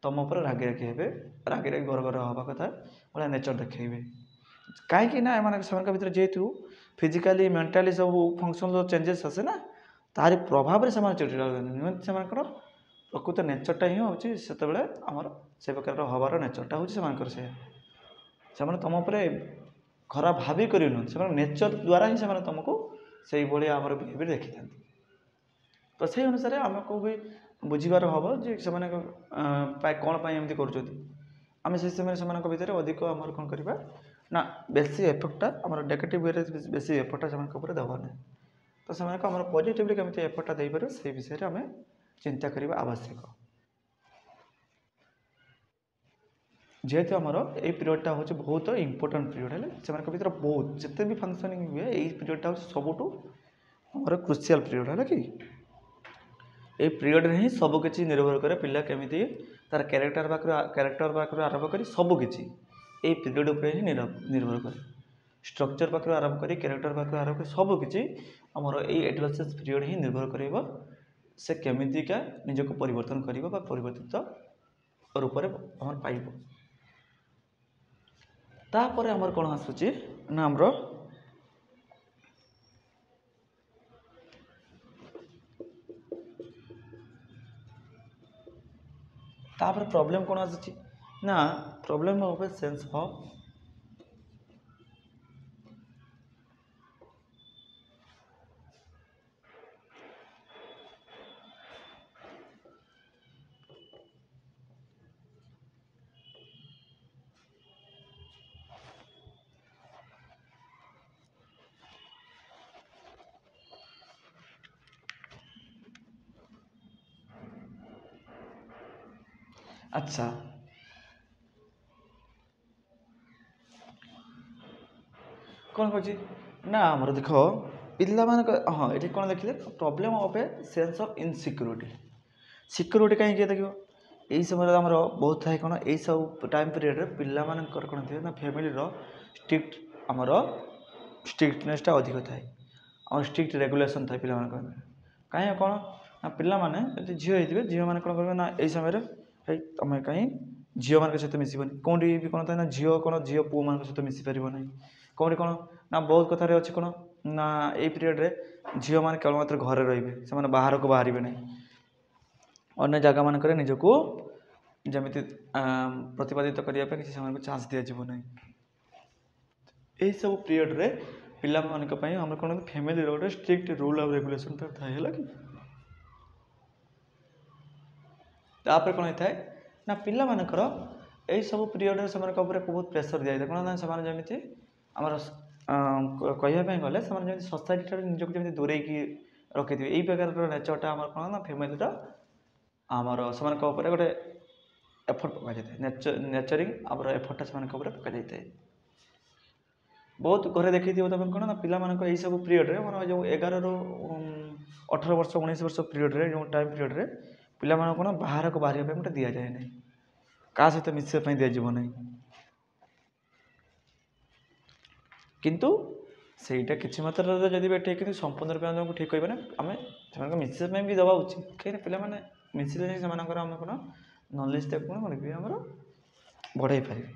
तुम उपर रागी रागी हे रागी रागी घर घर हवा कथा भाई नेचर देखेबे कहीं ना से भीतर जेहेतु फिजिकाली मेंटाली सब फंक्शनल चेंजेस आसे ना तारी प्रभाव से चिड़चिड़ा से प्रकृत नेचरटा ही हूँ से आमर से प्रकार हबार नेचरटा हूँ से तुम खराब भावी कर नेचर द्वारा ही से तुमको से भाई आम बिहेवियर देखी था तो से अनुसार आमको भी बुझीबार हम जे से कौन एमती करें से समय से भीतर अधिक आम कौन करवा ना बेसी एफेक्टा आम नेगेटिव वे बेसी एफेक्टा से देवार ना तो से आम पजिटिवली केमी एफेक्टा दे पार से विषय में आम चिंता करवा आवश्यक जेहेतु आमर ये पीरियडटा हूँ बहुत इंपोर्टाट पीरियड है से भीतर बहुत जिते भी फंक्शनिंग हुए यही पीरियडटा हूँ सबुठ आमर क्रुशियाल पीरियड है कि ये पीरियड ही सबकि निर्भर करे पिला केमी तार क्यारेक्टर पाखर आरंभ कर सबकि ये पीरियड उपर ही निर्भर करे स्ट्रक्चर पाखर आरंभ कर क्यारेक्टर पाखर आरंभ कर सबकि आमर ये एडोलेसेंस पीरियड ही निर्भर कर से केमितिका निजक परिवर्तन कर परिवर्तित रूप में आम पाइब तापर आमर कौन आसूची ना आमर तापर प्रॉब्लम कौन आसूची ना problem of a sense of अच्छा କ'ଣ କରୁଛି ନା ଆମର ଦେଖ ପିଲାମାନଙ୍କ ହଁ ଏଠି କ'ଣ ଦେଖିଲେ problem of a sense of insecurity. Security କାହିଁକି ଦେଖିବ ଏଇ ସମୟରେ ଆମର ବହୁତ ଥାଏ କ'ଣ ଏଇସବୁ ଟାଇମ୍ ପିରିୟଡ଼ରେ ପିଲାମାନଙ୍କର କ'ଣ ଥାଏ ନା ଫ୍ୟାମିଲିର ଷ୍ଟ୍ରିକ୍ଟ ଆମର ଷ୍ଟ୍ରିକ୍ଟନେସ୍ଟା ଅଧିକ ଥାଏ। ଆମର ଷ୍ଟ୍ରିକ୍ଟ ରେଗୁଲେସନ୍ ଥାଏ ପିଲାମାନଙ୍କ କାହିଁକି କ'ଣ ନା ପିଲାମାନେ ଯଦି ଝିଅ ହେଇଥିବେ ଝିଅମାନେ କ'ଣ କରିବେ ନା ଏଇ ସମୟରେ ହେଇ ତୁମେ କାହିଁ ଝିଅମାନଙ୍କ ସହିତ ମିଶିବନି। କେଉଁଠି ବି କ'ଣ ଥାଏ ନା ଝିଅ ପୁଅମାନଙ୍କ ସହିତ ମିଶିପାରିବ ନାହିଁ। କେଉଁଠି କ'ଣ ନା ବହୁତ କଥାରେ ଅଛି କ'ଣ ନା ଏଇ ପିରିୟଡ଼ରେ ଝିଅମାନେ କେବଳ ମାତ୍ର ଘରେ ରହିବେ, ସେମାନେ ବାହାରକୁ ବାହାରିବେ ନାହିଁ। ଅନ୍ୟ ଜାଗାମାନଙ୍କରେ ନିଜକୁ ଯେମିତି ପ୍ରତିପାଦିତ କରିବା ପାଇଁ କିଛି ସେମାନଙ୍କୁ ଚାନ୍ସ ଦିଆଯିବ ନାହିଁ। ଏହିସବୁ ପିରିୟଡ଼ରେ ପିଲାମାନଙ୍କ ପାଇଁ ଆମର କ'ଣ ଫ୍ୟାମିଲିର ଗୋଟେ ଷ୍ଟ୍ରିକ୍ଟ ରୁଲ୍ ଆଉ ରେଗୁଲେସନ୍ ଥାଏ ହେଲା କି। ତାପରେ କ'ଣ ହେଇଥାଏ ନା ପିଲାମାନଙ୍କର ଏହିସବୁ ପିରିୟଡ଼ରେ ସେମାନଙ୍କ ଉପରେ ବହୁତ ପ୍ରେସର୍ ଦିଆଯାଇଥାଏ କ'ଣ ନା ସେମାନେ ଯେମିତି ଆମର କହିବା ପାଇଁ ଗଲେ ସେମାନେ ଯେମିତି ସୋସାଇଟି ଠାରୁ ନିଜକୁ ଯେମିତି ଦୂରେଇକି ରଖିଥିବେ ଏଇ ପ୍ରକାରର ନେଚରଟା ଆମର କ'ଣ ନା ଫ୍ୟାମିଲିର ଆମର ସେମାନଙ୍କ ଉପରେ ଗୋଟେ ଏଫର୍ଟ ପକାଯାଇଥାଏ। ନେଚରିଂ ଆମର ଏଫର୍ଟଟା ସେମାନଙ୍କ ଉପରେ ପକାଯାଇଥାଏ। ବହୁତ ଘରେ ଦେଖିଥିବ ତମେ କ'ଣ ନା ପିଲାମାନଙ୍କ ଏଇସବୁ ପିରିୟଡ଼ରେ ଆମର ଯେଉଁ 11ରୁ 18 ବର୍ଷ 19 ବର୍ଷ ପିରିୟଡ଼ରେ ଯେଉଁ ଟାଇମ୍ ପିରିୟଡ଼ରେ ପିଲାମାନଙ୍କୁ କ'ଣ ବାହାରକୁ ବାହାରିବା ପାଇଁ ଗୋଟେ ଦିଆଯାଏ ନାହିଁ, କାହା ସହିତ ମିଶିବା ପାଇଁ ଦିଆଯିବ ନାହିଁ। କିନ୍ତୁ ସେଇଟା କିଛି ମାତ୍ରାରେ ଯଦି ବି ଠିକ୍ କିନ୍ତୁ ସମ୍ପୂର୍ଣ୍ଣ ରୂପେ ଆମକୁ ଠିକ୍ କହିବେ ନା ଆମେ ସେମାନଙ୍କୁ ମିଶିବା ପାଇଁ ବି ଦେବା ଉଚିତ। କାହିଁକିନା ପିଲାମାନେ ମିଶିଲେ ହିଁ ସେମାନଙ୍କର ଆମେ କ'ଣ ନଲେଜଟା କ'ଣ କରିବେ ଆମର ବଢ଼ାଇ ପାରିବେ।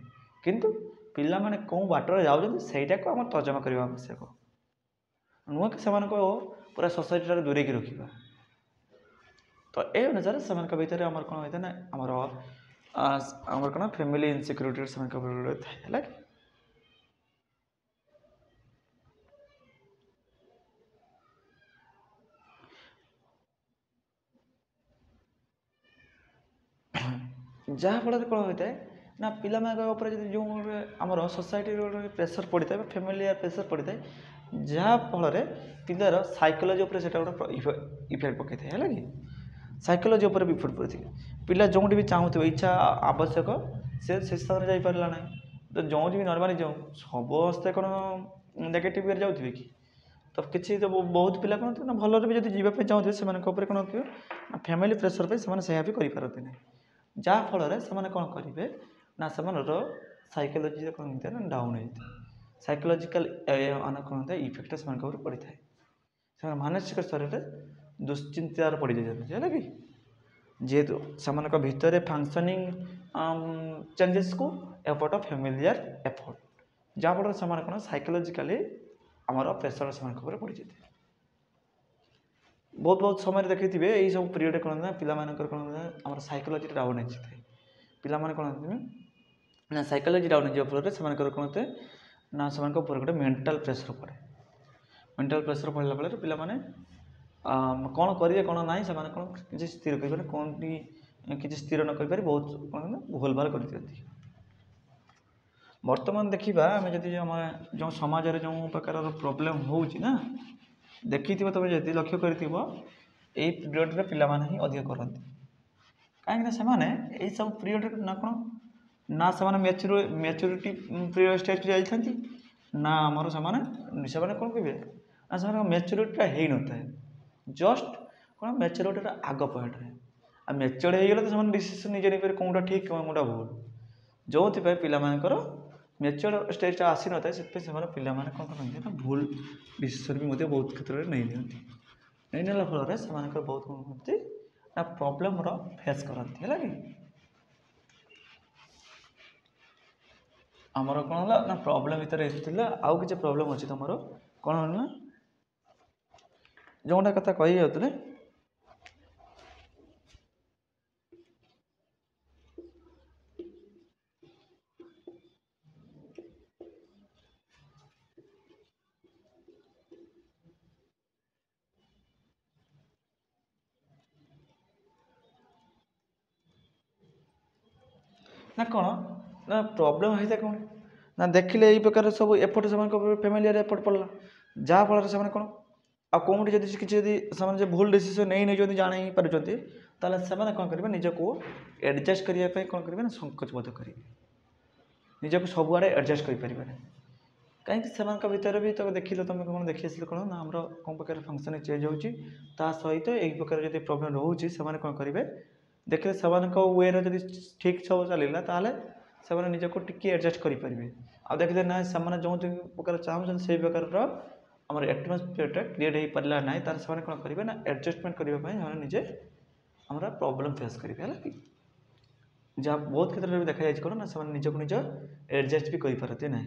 କିନ୍ତୁ ପିଲାମାନେ କେଉଁ ବାଟରେ ଯାଉଛନ୍ତି ସେଇଟାକୁ ଆମର ତର୍ଜମା କରିବା ଆବଶ୍ୟକ, ନୁହେଁ କି ସେମାନଙ୍କୁ ପୁରା ସୋସାଇଟିଠାରୁ ଦୂରେଇକି ରଖିବା। ତ ଏ ଅନୁସାରେ ସେମାନଙ୍କ ଭିତରେ ଆମର କ'ଣ ହୋଇଥାଏ ନା ଆମର କ'ଣ ଫ୍ୟାମିଲି ଇନସିକ୍ୟୁରିଟି ସେମାନଙ୍କ ଥାଏ ହେଲା କି। ଯାହାଫଳରେ କ'ଣ ହୋଇଥାଏ ନା ପିଲାମାନଙ୍କ ଉପରେ ଯଦି ଯେଉଁ ଆମର ସୋସାଇଟିର ଗୋଟେ ପ୍ରେସର୍ ପଡ଼ିଥାଏ ବା ଫ୍ୟାମିଲିର ପ୍ରେସର୍ ପଡ଼ିଥାଏ ଯାହାଫଳରେ ପିଲାର ସାଇକୋଲୋଜି ଉପରେ ସେଇଟା ଗୋଟେ ଇଫେକ୍ଟ ପକାଇଥାଏ ହେଲା କି। ସାଇକୋଲୋଜି ଉପରେ ବି ଇଫେକ୍ଟ ପଡ଼ିଥାଏ। ପିଲା ଯେଉଁଠି ବି ଚାହୁଁଥିବ ଇଚ୍ଛା ଆବଶ୍ୟକ ସେ ସ୍ଥାନରେ ଯାଇପାରିଲା ନାହିଁ। ତ ଯେଉଁଠି ବି ନର୍ମାଲି ଯାଉ ସମସ୍ତେ କ'ଣ ନେଗେଟିଭ୍ ୱେରେ ଯାଉଥିବେ କି ତ କିଛି ତ ବହୁତ ପିଲା କ'ଣ ନା ଭଲରେ ବି ଯଦି ଯିବା ପାଇଁ ଚାହୁଁଥିବେ ସେମାନଙ୍କ ଉପରେ କ'ଣ ଥିବ ନା ଫ୍ୟାମିଲି ପ୍ରେସର୍ ପାଇଁ ସେମାନେ ସେୟା ବି କରିପାରନ୍ତି ନାହିଁ। ଯାହାଫଳରେ ସେମାନେ କ'ଣ କରିବେ ନା ସେମାନଙ୍କର ସାଇକୋଲୋଜିରେ କ'ଣ ହେଇଥାଏ ନା ଡାଉନ୍ ହେଇଥାଏ। ସାଇକୋଲୋଜିକାଲ କ'ଣ ହେଇଥାଏ ଇଫେକ୍ଟଟା ସେମାନଙ୍କ ଉପରେ ପଡ଼ିଥାଏ। ସେମାନେ ମାନସିକ ସ୍ତରରେ ଦୁଶ୍ଚିନ୍ତାରେ ପଡ଼ିଯାଇଥାନ୍ତି ହେଲା କି। ଯେହେତୁ ସେମାନଙ୍କ ଭିତରେ ଫଙ୍କସନିଂ ଚେଞ୍ଜେସ୍କୁ ଏଫର୍ଟ ଅଫ୍ ଫ୍ୟାମିଲିଆର ଏଫର୍ଟ ଯାହାଫଳରେ ସେମାନେ କ'ଣ ସାଇକୋଲୋଜିକାଲି ଆମର ପ୍ରେସର ସେମାନଙ୍କ ଉପରେ ପଡ଼ିଯାଇଥାଏ। ବହୁତ ସମୟରେ ଦେଖିଥିବେ ଏଇସବୁ ପିରିୟଡ଼ରେ କ'ଣ ନା ପିଲାମାନଙ୍କର କ'ଣ ନା ଆମର ସାଇକୋଲୋଜି ଡାଉନ୍ ହେଇଯାଇଥାଏ। ପିଲାମାନେ କ'ଣ ନା ସାଇକୋଲୋଜି ଡାଉନ୍ ହେଇଯିବା ଫଳରେ ସେମାନଙ୍କର କ'ଣ ହୋଇଥାଏ ନା ସେମାନଙ୍କ ଉପରେ ଗୋଟେ ମେଣ୍ଟାଲ୍ ପ୍ରେସର୍ ପଡ଼େ। ମେଣ୍ଟାଲ୍ ପ୍ରେସର୍ ପଡ଼ିଲା ଫଳରେ ପିଲାମାନେ କ'ଣ କରିବେ କ'ଣ ନାହିଁ ସେମାନେ କ'ଣ କିଛି ସ୍ଥିର କରିପାରେ କ'ଣଟି କିଛି ସ୍ଥିର ନ କରିପାରି ବହୁତ କ'ଣ ନା ଭୁଲ ଭାଲ କରିଦିଅନ୍ତି। ବର୍ତ୍ତମାନ ଦେଖିବା ଆମେ ଯଦି ଆମ ଯେଉଁ ସମାଜରେ ଯେଉଁ ପ୍ରକାରର ପ୍ରୋବ୍ଲେମ୍ ହେଉଛି ନା ଦେଖିଥିବ ତୁମେ ଯଦି ଲକ୍ଷ୍ୟ କରିଥିବ ଏଇ ପିରିୟଡ଼ରେ ପିଲାମାନେ ହିଁ ଅଧିକ କରନ୍ତି। କାହିଁକିନା ସେମାନେ ଏଇସବୁ ପିରିୟଡ଼ରେ ନା କ'ଣ ନା ସେମାନେ ମ୍ୟାଚୁରିଟି ପିରିୟଡ଼ ଷ୍ଟେଜ୍ରେ ଯାଇଥାନ୍ତି ନା ଆମର ସେମାନେ କ'ଣ କହିବେ ନା ସେମାନଙ୍କ ମ୍ୟାଚୁରିଟିଟା ହେଇନଥାଏ। ଜଷ୍ଟ କ'ଣ ମ୍ୟାଚୁରିଟିର ଆଗ ପଏଣ୍ଟରେ ଆଉ ମ୍ୟାଚୁର୍ଡ ହେଇଗଲେ ତ ସେମାନେ ଡିସିସନ୍ ନିଜେ ନେଇପାରିବେ କେଉଁଟା ଠିକ୍ କେଉଁଟା ଭୁଲ। ଯେଉଁଥିପାଇଁ ପିଲାମାନଙ୍କର ମ୍ୟାଚୁର୍ଡ ଷ୍ଟେଜ୍ଟା ଆସିନଥାଏ ସେଥିପାଇଁ ସେମାନେ ପିଲାମାନେ କ'ଣ କରନ୍ତି ନା ଭୁଲ ଡିସିସନ୍ ବି ମଧ୍ୟ ବହୁତ କ୍ଷେତ୍ରରେ ନେଇନିଅନ୍ତି। ନେଇନେଲା ଫଳରେ ସେମାନଙ୍କର ବହୁତ କ'ଣ କରନ୍ତି ନା ପ୍ରୋବ୍ଲେମ୍ର ଫେସ୍ କରନ୍ତି ହେଲା କି। ଆମର କ'ଣ ହେଲା ନା ପ୍ରୋବ୍ଲେମ୍ ଭିତରେ ଏଠି ଥିଲା ଆଉ କିଛି ପ୍ରୋବ୍ଲେମ୍ ଅଛି ତୁମର କ'ଣ ହେଲା ନା ଯେଉଁଟା କଥା କହି ଯାଉଥିଲେ ନା କ'ଣ ନା ପ୍ରୋବ୍ଲେମ୍ ହେଇଥାଏ କ'ଣ ନା ଦେଖିଲେ ଏଇ ପ୍ରକାର ସବୁ ଏପଟ ସେମାନଙ୍କ ଫ୍ୟାମିଲିଆର ଏପଟ ପଡ଼ିଲା ଯାହାଫଳରେ ସେମାନେ କ'ଣ ଆଉ କେଉଁଠି ଯଦି କିଛି ଯଦି ସେମାନେ ଯେ ଭୁଲ ଡିସିସନ୍ ନେଇଛନ୍ତି ଜାଣି ପାରୁଛନ୍ତି ତାହେଲେ ସେମାନେ କ'ଣ କରିବେ ନିଜକୁ ଆଡ଼ଜଷ୍ଟ କରିବା ପାଇଁ କ'ଣ କରିବେ ନା ସଂକୋଚ ବୋଧ କରିବେ ନିଜକୁ ସବୁଆଡ଼େ ଆଡ଼ଜଷ୍ଟ କରିପାରିବେ ନାହିଁ। कहीं भितर भी तो देख तुम कौन देखी आस कौन ना आम कौन प्रकार फंक्शन चेंज होता सहित यही प्रकार जब प्रोब्लेम रोचे से कौन करेंगे देखिए से वे जब ठीक सब चलला ताल से निजक टी एडजस्ट करेंगे आ देखिए ना से जो प्रकार चाहते से प्रकार आम एटमोस्फियरटा क्रिएट हो पारा ना तार से कौन करेंगे ना एडजस्टमेंट करने निजे आम प्रॉब्लम फेस करेंगे है कि जहाँ बहुत क्षेत्र में देखा जाए कौन ना से निजक निज एडजस्ट भी करेंगे ना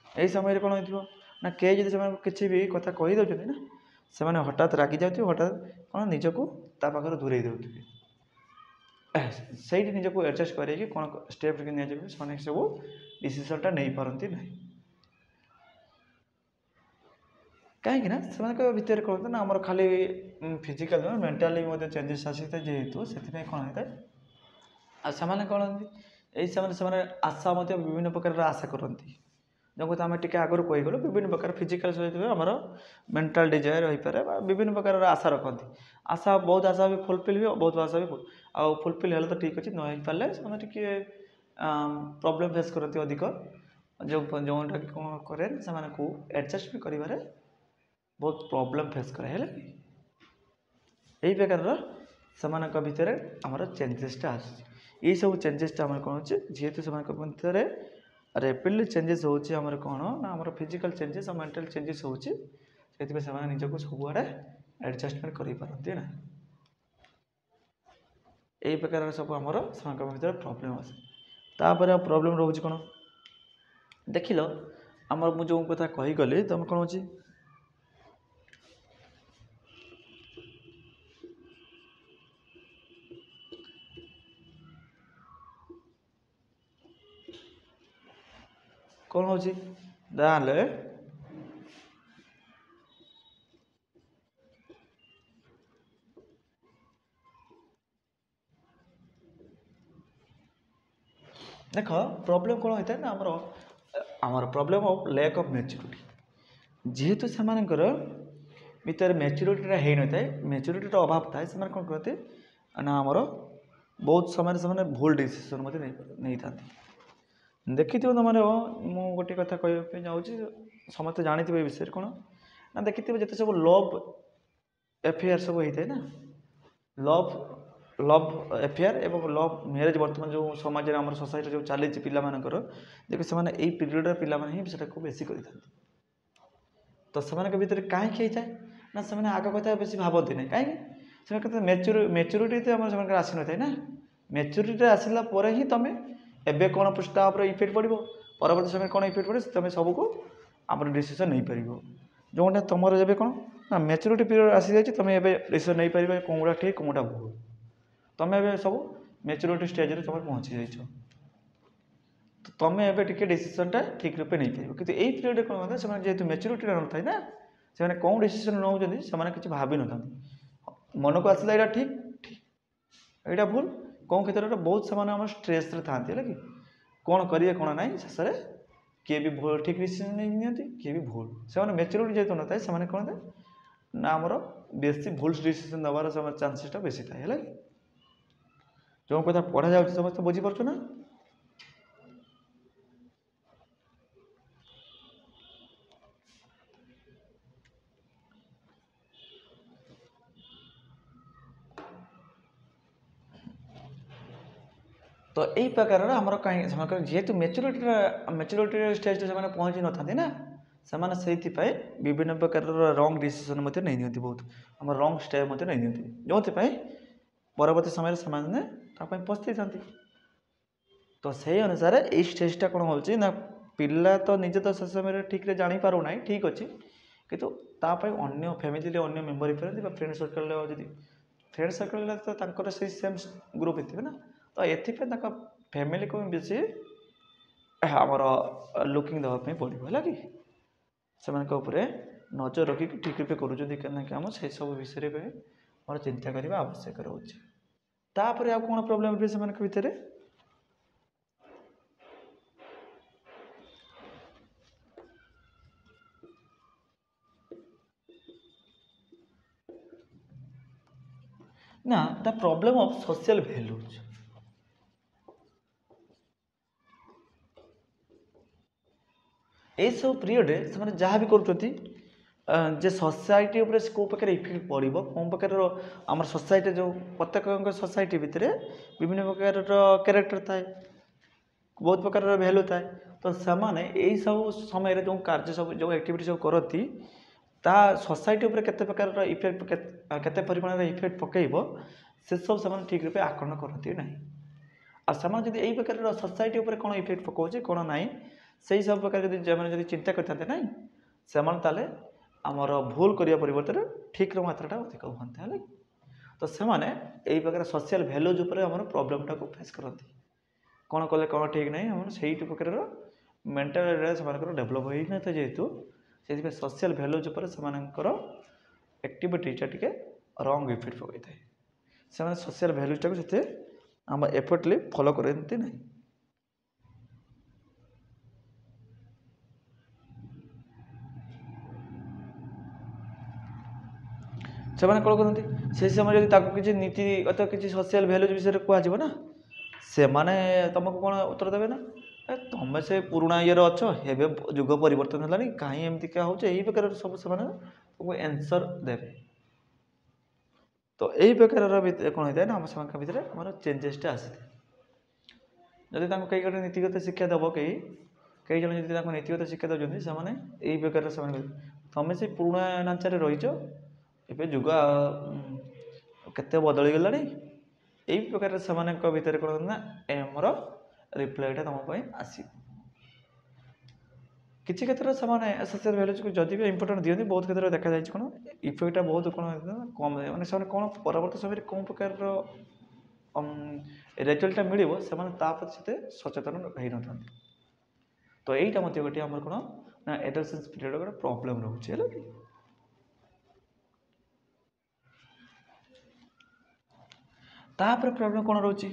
यही समय कौन हो ना कई जब से किसी भी कथा कहीदे ना से हठात रागि जाते हठात कौन निजक पाखे दूरे देते से निजक एडजस्ट करेंगे कौन स्टेप नि सब डिसीजनटा नहीं पारती ना कहीं से भितर कौन ना आम खाली फिजिकाल मेंटाली चेंजेस आसी था जेहेतु से कौन होता है से कौन यही समय आशा विभिन्न प्रकार आशा करती जो आम टे आगुरी कहीगलु विभिन्न प्रकार फिजिकाल सहित आमर मेंटाल डिजायर हो पारे विभिन्न प्रकार आशा रखती आशा बहुत आशा भी फुलफिल हुए बहुत आशा भी फुलफिल है तो ठीक अच्छे न हो पारे से प्रोब्लेम फेस करती अधिक जोटा कि कौन करे से एडजस्ट भी कर बहुत प्रोब्लेम फेस करे यही प्रकार से भितर आमर चेंजेसटा आसुच्छी सब चेंजेसटा आम कौन हो जेहेतु से भितर रेपिडली चेंजेस होची हमर कौन ना हमर फिजिकल चेंजेस और मेंटल चेंजेस होची सेति से निजक सबुआड़े एडजस्टमेंट कर पारती ना यही प्रकार सब आमर भर प्रॉब्लम आसे तापर प्रॉब्लम रोच कौन देख लो आमर मुझे जो कथा कहीगली तुम कौन हो कौन हो देख प्रॉब्लम कौन होता है ना आमर problem of lack of maturity जेहेतु से भितर मैच्योरिटीटा हो न था मैच्योरिटीर अभाव थाए से कौन करते ना आमर बहुत समय से भूल डिसीजन नहीं था देखी तुम मु गोटे कथा कहवाई जाऊँगी समस्त जानते ये विषय कौन ना देखी जिते सब लव एफेयर सब होता है ना लव लव एफेयर एवं लव मैरिज बर्तमान जो समाज में सोसाइटी जो चली पाकर देखिए से पीरियड पाने को बेसी करते तो से भितर कहीं होता है ना से आग कथा बेसी भावती ना कहीं मैच्योरिटी तो आसी न था ना मैच्योरिटी आसला ही तुम एबे कौन पृष्ठा इफेक्ट पड़ो परवर्त समय कौन इफेक्ट पड़े तुम सबको आप डिसीजन नहीं पार जोटा तुम जब कौन ना मैच्योरिटी पीरियड आसी जाए तुम ए डिसीजन नहीं पार कौटा ठीक कौटा भूल तुम ए सब मैच्योरिटी स्टेज तुम पहुँची जाइए तो तुम ए डिसीजनटा ठीक रूपे नहीं पार कि यही पीरियड कौन होता है जेहतु मैच्योरिटी न था ना से कौन डिसीजन नौ किसी भावी न था मन को आसला यहाँ ठीक ठीक यहाँ भूल कौन क्षेत्र में बहुत से स्ट्रेस था कि कौन करेंगे कौन ना शेष में किए भी भूल ठीक डिसीजन नहीं किए भी भूल से मैच्योरिटी जेहतु न था से कौन था ना आमर बेसी भूल डिसीजन दबार चांसेसटा बेसी था जो कथा पढ़ा जा समस्त बुझीपार ना तो यही प्रकार आमर कहीं जेहेतु मैच्योरिटी स्टेज से पहुँची न था ना से विभिन्न प्रकार रंग डिसीजन नहीं दिखती बहुत आम रंग स्टेप नहीं दिखती जो परवर्त समय से पछती था तो से अनुसार ये स्टेजटा कौन हो पिला तो निजे तो से समय ठीक जानी पार ना ठीक अच्छे कितु अन्य फैमिली अन्य मेम्बर हो पारे फ्रेंड सर्कल फ्रेंड सर्कल तो से सेम ग्रुप होते ना तो ये फैमिली को बेसी आमर लुकिंग देवाई पड़ो है कि से नजर रखिक ठीक रूपे करूँ से सब विषय मोर चिंता करने आवश्यक रोचे तापर आ कौन प्रोब्लेम से भितर ना the problem of social values . ये सब पीरियड से जहाँ भी करुँच जे सोसाइटी उपर कौ प्रकार इफेक्ट पड़ो कौन प्रकार आम सोसाइटी जो प्रत्येक सोसाइटी भितर विभिन्न प्रकार कैरेक्टर थाए बहुत प्रकार भैल्यू थाए तो सेमाने यही सब समय जो कार्य सब जो एक्टिविटी सब करती ता सोसाइटी उपर केते प्रकार इफेक्ट केते परिमाण इफेक्ट पकेइबो से सब से ठीक रूपे आकलन करती ना आ से यही प्रकार सोसाइटी उपर कौन इफेक्ट पकाउे कौन ना से सब प्रकार जब चिंता करते ना से आमर भूल करने परिवर्तन ठीक मात्राटा अधिक हाँ तो से यही प्रकार सोशल भैल्यूज उपर आम प्रोब्लेम टाक फेस करती कौन कले कौन ठीक ना हम से प्रकार मेंटाल से डेभलप हो ना जेहेतु से सोशल भैल्यूज उपर से एक्टिविटीटा टी रंग इफेक्ट पकई थाए से सोशल भैल्यूटा को आम एफर्टली फॉलो करते नहीं से कौन करते से समय किसी नीतिगत किसी सोशल भैल्यूज विषय कह ना से तुमको कौन उत्तर देवे ना तुम से पुराणा ये अच्छ हे जुग परिवर्तन है कहीं एमती क्या हो प्रकार सब से तुमको एनसर देवे तो यही प्रकार कौन होता है ना आम से भितर आम चेंजेसटा आसी जदि कई गोटे नीतिगत शिक्षा देव कई जन जब नीतिगत शिक्षा दौरान से यही प्रकार तुम से पुराणा ढांचार रहीच ए जुग केते बदली गला यही प्रकार से भितर कौन ना आमर रिप्लाईटा तुम आस किसी क्षेत्र में सोशल भैल्यूज को जदि भी इंपोर्टेंट दिखती बहुत क्षेत्र देखा जाए कौन इफेक्टा बहुत कौन कम मैंने कौन परवर्त समय कौन प्रकार रेजल्टा मिल से सचेतन हो न तो यहीटा मत गोटे आम कौन ना एडोलसेंस पीरियड गोटे प्रोब्लेम रोचे है कि तापर प्रोब्लेम कौन रोचे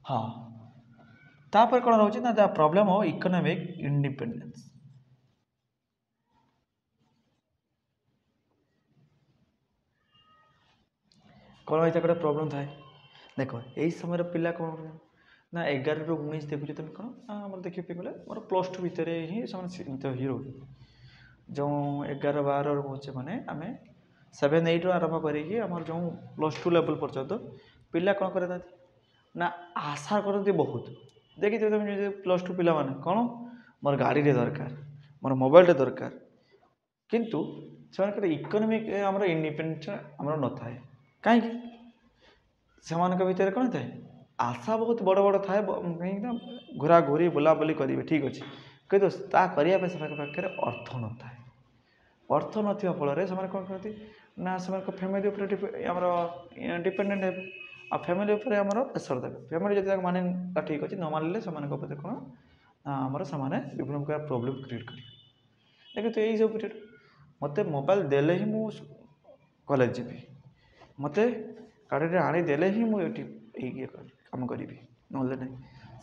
हाँ तापर कौन रोचे ना the problem of economic independence कौन होता गोटे प्रोब्लेम थाए देख यही समय पिला कौन ना 11 ରୁ 19 देखुचे तुम कौन आम देखिए पे मोर +2 भितर ही सीमित ही रोज जो 11 12 रोचे मैंने आम 7 8 आरंभ करें जो +2 लेवल पर्यंत पिला कौन करते ना आशा करते बहुत देखिए तुम +2 पिला माने कौन मोर गाड़ी दरकार मोर मोबाइल दरकार किंतु से इकोनॉमिक आमर इंडिपेंडेंस आमर न थाए कहीं से भितर कौन थाए आशा बहुत बड़ बड़ थाए कहीं घूरा घूरी बुलाबुली करेंगे ठीक अच्छे कितु करने से पाखे अर्थ न थाए अर्थ ना फल से कौन करती ना से फैमिली आमर डिपेंडेंट हे आ फैमिली आमर प्रेसर देवे फैमिली जब माने ठीक अच्छे न मानिले से कौन आमर से विभिन्न प्रकार प्रोब्लेम क्रिएट कर देखिए तो यही सब पीरियड मत मोबाइल देले ही मु कॉलेज जीवी मत गाड़ी आनीदे ही मुझे कम करी ना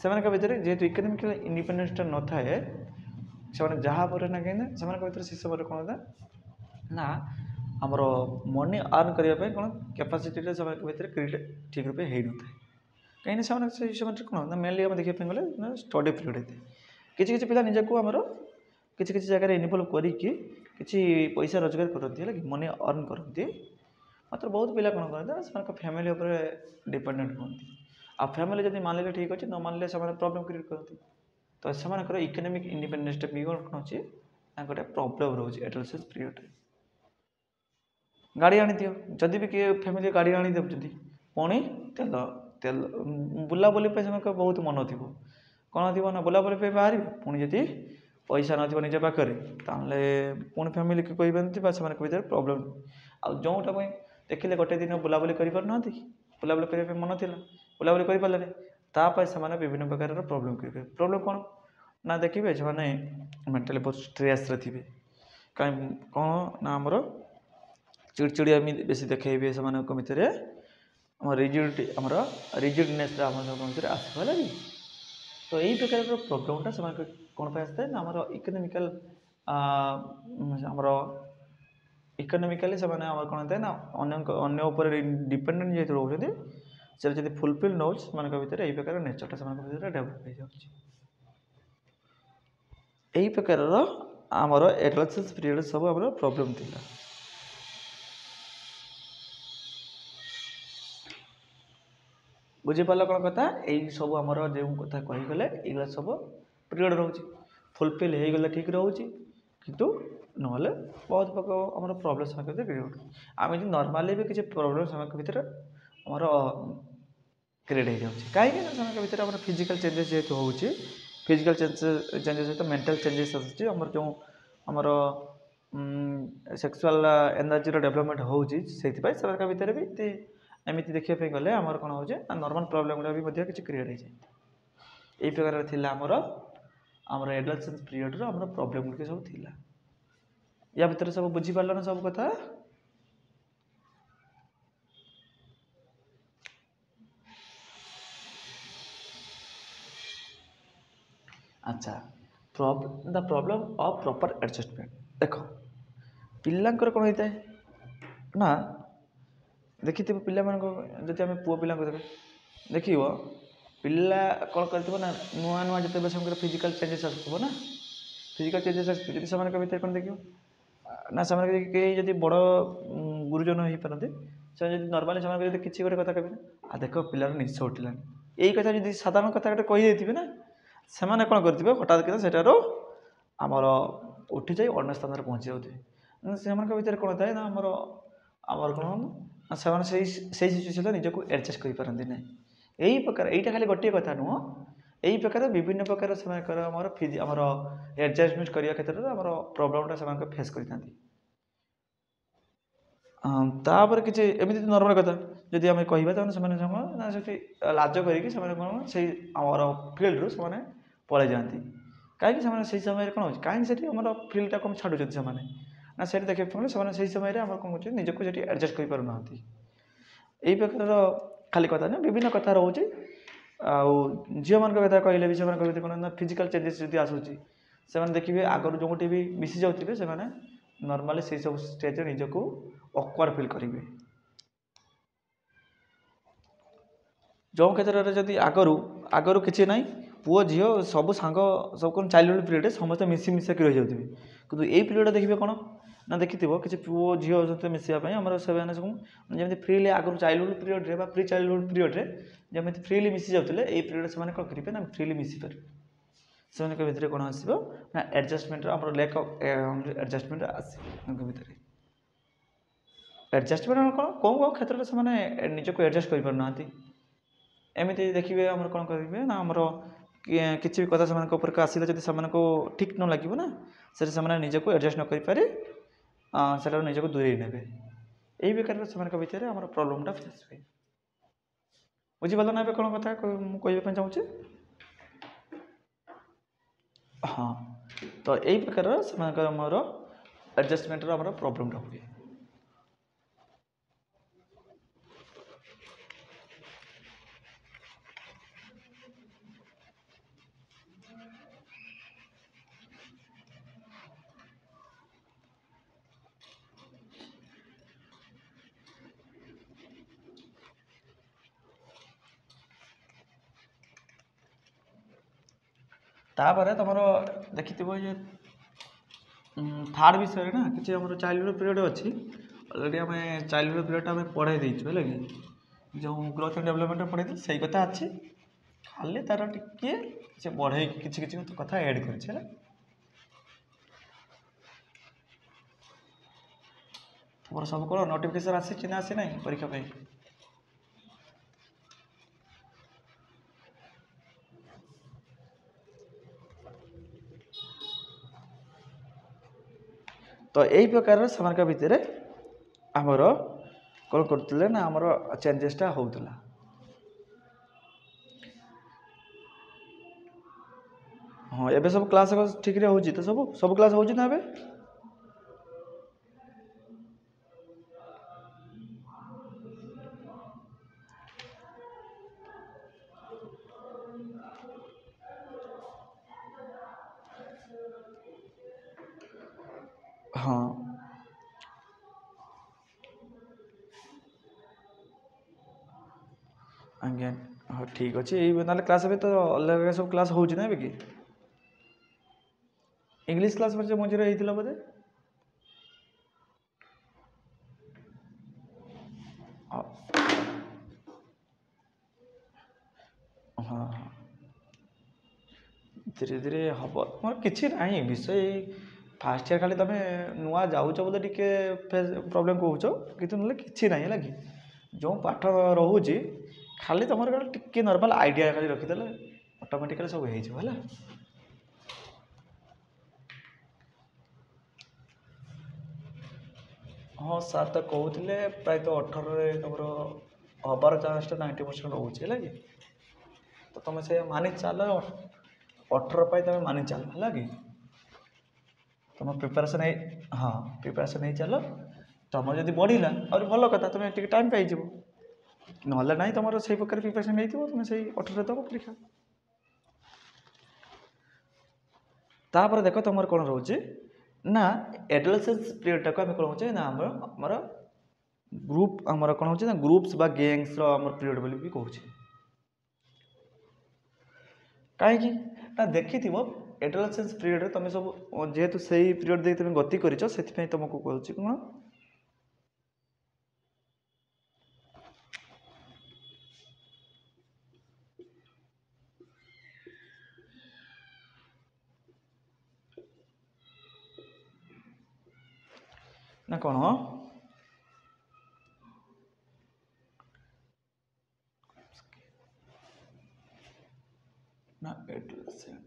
से भितर जेहेतु इकोनॉमिक इंडिपेंडेंसटा न थाए से जहाँ पर ना कहीं से से समय कौन होता ना आमर मनी अर्न करने कौन कैपेसिटी से भितर क्रिएट ठीक रूपे हो न था कहीं से समय कौन ना मेनली आम देखा गले स्टडी पीरियड होते किसी पिला निजक आमर किसी जगह इनवल्व करके किसी पैसा रोजगार करती है मनी अर्न करती मात्र बहुत पिला कौन करते से फैमिली डिपेंडेंट होती आ फैमिली जब मानिले ठीक अच्छे न मानिले प्रॉब्लम क्रिएट करती तो से इकोनॉमिक इंडिपेंडेंस भी कौन अच्छे गोटे प्रॉब्लम रोचे एडोलसेंस पीरियड गाड़ी आनी दियो जदि भी किए फैमिली गाड़ी आनी देते पुणी तेल तेल बुलाबुली बहुत मन थी कौन थी ना बुलाबुली बाहर पुणी जी पैसा न निज पाखे पुणी फैमिली की कही से भितर प्रोब्लेम आ जोटा देखिले गोटे दिन बुलाबुली कर बुलाबुली करने मन था बुलाबुली कर पारे तापर से विभिन्न प्रकार प्रोब्लेम करेंगे प्रोब्लेम कौन ना देखिए से मेंटाली बहुत स्ट्रेस थे कहीं कौन ना आमर चिड़चिड़िया बेसी देखेबे से भितर आम रिजिडिटी आमर रिजिडनेस आसो है कि तो यही प्रकार प्रोब्लेमटा से कौन पे आसता है ना आमर इकोनॉमिकल आमर इकोनॉमिकली से कौन होता है ना अन्य डिपेंडेंट जेहतु रोचे से जब फुलफिल नौ भर यही प्रकार नेचरटा से डेभलप हो जाए यही प्रकार आमर एडोलेसेंस पीरियड सब आम प्रोब्लेम थी बुझीपार कौन कथा यही सब आमर जो कथा कहीगले ये सब पीरियड रोचे फुलफिल हो गले ठीक रोचे किंतु ना बहुत प्रकार आम प्रोब्लेम समय क्रिएट आम जो नॉर्मली भी किसी प्रोब्लेम समय भर आमर क्रिएट हो जाए कहीं समय भर आम फिजिकल चेंजेस जेहतु हो फिजिकल चेंजेस सहित मेंटल चेंजेस आम जो आमर सेक्सुअल एनर्जी डेवलपमेंट होती से भर भी एमती देखा गले आमर कौन हो नॉर्मल प्रोब्लेम गुड़ा भी किसी क्रिएट हो जाए यही प्रकार थी आमर एडोलेसेंस पीरियड आमर प्रोब्लेम गुड़िक सब थिला या भितर सब बुझीपार ना सब कथा अच्छा the problem of proper adjustment देख पिलांकर कौन होता है ना देखि पिला जब आम पुओ पिला देख पिला कौन कर ना नुआ नुआ जो समय फिजिकल चेंजेस आसो ना फिजिकल चेंजेस आसो से भर कौन देख ना से कहीं बड़ गुरुजन हो पारती से नॉर्मली से किसी गोटे कथा कहे आ देख पिलार निश उठिलानी यही कथा जो साधारण कथा गोटे कही ना से कौन करेंगे हठात कि सेटार आमर उठी जाए अन्य स्थान पहुँची जाते से भर कौन था ना आमर आमर कौन से सिचुएसन निजक एडजस्ट कर पारती ना यही प्रकार यहीटा खाली गोटे कथा नुह यही प्रकार विभिन्न प्रकार से आमर एडजस्टमेंट करने क्षेत्र में आम प्रोब्लेमटा से फेस करता तापर किसी एमती नॉर्मल कथा जदि आम कह से लाज करके कौन से आमर फिल्ड रू से पलि जाती कहीं से समय कौन हो कहीं से आम फिल्डटा कम छाड़ू से ना से देखा से समय आम कौन कर निजक एडजस्ट कर पार ना यही प्रकार खाली कथा ना विभिन्न कथा रोचे झील मान कथा कहले भी से कौन ना फिजिकल चेंजेस जो आसूसी से देखिए आगर जो भी मिसी जाते से नॉर्मली से सब स्टेज निजक ऑकवर्ड फील करेंगे जो क्षेत्र में जब आगर किसी ना पुओ झी सब सांग सब कौन चाइल्डहुड पीरियड समस्त मिसी मिसाक रही जाते कि यही पीरियड देखिए कौन ना देखि किसी पुओ झी सहित मिसापी आम से जमी फ्रीली आगुरी childhood period pre childhood period जमी फ्रीली मिसी जाते यही पीरियड से कौन करेंगे ना फ्रीली मिसी पारे से भर कौन आसो ना एडजस्टमेंट आम लैक अफ एडजस्टमेंट आसर एडजस्टमेंट कौन कौ कौ क्षेत्र से निजक एडजस्ट कर पार ना एमती देखिए आम कौन करेंगे ना आमर किसी भी कथा से आसला जब से ठीक न लगे ना से निजक एडजस्ट न करें से निजक दूरे ने यही प्रकार से भर आम प्रोब्लेमटा फेस हुए बुझीपाल ना कौन कथा कहना चाहूँगी हाँ तो यही प्रकार से मोर एडजस्टमेंट आम प्रोब्लेमटा हुए तापर तुम देखि ये थर्ड विषय ना कि आम चाइल्डहुड पीरियड अच्छी अलरेडी आम चाइल्डहुड पीरियड आम पढ़ाई देचु है कि जो ग्रोथ एंड डेवलपमेंट पढ़ाई से कथा अच्छी खाली तार टिके से बढ़े किसी किसी कथा ऐड कर तुम सब कौन नोटिफिकेशन आसी ना आसी ना परीक्षा पे तो यही प्रकार से भितर आमर कौन करते ना आमर चेंजेसटा होता हाँ एबे सब क्लास ठीक रे होची तो सब क्लास होची ना एबे ହଁ ଆଜ୍ଞା ହଁ ଠିକ୍ ଅଛି ଏଇ ନହେଲେ କ୍ଲାସ୍ ଏବେ ତ ଅଲଗା ସବୁ କ୍ଲାସ୍ ହେଉଛି ନା ଏବେ କି ଇଂଲିଶ କ୍ଲାସ୍ ମଝିରେ ହେଇଥିଲା ବୋଧେ ହଁ ହଁ ଧୀରେ ଧୀରେ ହେବ ମୋର କିଛି ନାହିଁ ବିଷୟ ଏଇ ଫାଷ୍ଟ ଇୟର୍ ଖାଲି ତୁମେ ନୂଆ ଯାଉଛ ବୋଧେ ଟିକେ ପ୍ରୋବ୍ଲେମ୍ କହୁଛ କିନ୍ତୁ ନହେଲେ କିଛି ନାହିଁ ହେଲା କି ଯେଉଁ ପାଠ ରହୁଛି ଖାଲି ତୁମର ଖାଲି ଟିକେ ନର୍ମାଲ୍ ଆଇଡ଼ିଆ ଖାଲି ରଖିଦେଲେ ଅଟୋମେଟିକାଲି ସବୁ ହେଇଯିବ ହେଲା ହଁ ସାର୍ ତ କହୁଥିଲେ ପ୍ରାୟତଃ 18ରେ ତୁମର ହେବାର ଚାନ୍ସଟା 90% ରହୁଛି ହେଲା କି ତ ତୁମେ ସେ ମାନି ଚାଲ 18 ପାଇଁ ତୁମେ ମାନି ଚାଲ ହେଲା କି ତୁମ ପ୍ରିପାରେସନ୍ ହେଇ ହଁ ପ୍ରିପାରେସନ୍ ହେଇ ଚାଲ ତୁମର ଯଦି ବଢ଼ିଲା ଆହୁରି ଭଲ କଥା ତୁମେ ଟିକେ ଟାଇମ୍ ପାଇଯିବ ନହେଲେ ନାହିଁ ତୁମର ସେଇ ପ୍ରକାର ପ୍ରିପାରେସନ୍ ହେଇଥିବ ତୁମେ ସେଇ 18ରେ ଦେବ ପରୀକ୍ଷା ତାପରେ ଦେଖ ତୁମର କ'ଣ ରହୁଛି ନା ଏଡୋଲେସେନ୍ସ ପିରିୟଡ଼ଟାକୁ ଆମେ କ'ଣ କହୁଛେ ନା ଆମର ଗ୍ରୁପ୍ ଆମର କ'ଣ ହେଉଛି ନା ଗ୍ରୁପ୍ସ ବା ଗ୍ୟାଙ୍ଗସର ଆମର ପିରିୟଡ଼ ବୋଲି ବି କହୁଛେ କାହିଁକି ନା ଦେଖିଥିବ ଏଡୋଲେସେନ୍ସ ପିରିୟଡ଼ରେ ତୁମେ ସବୁ ଯେହେତୁ ସେଇ ପିରିୟଡ଼ ଦେଇ ତୁମେ ଗତି କରିଛ ସେଥିପାଇଁ ତୁମକୁ କହୁଛି କ'ଣ ନା କ'ଣ ନା ଏଡୋଲେସେନ୍ସ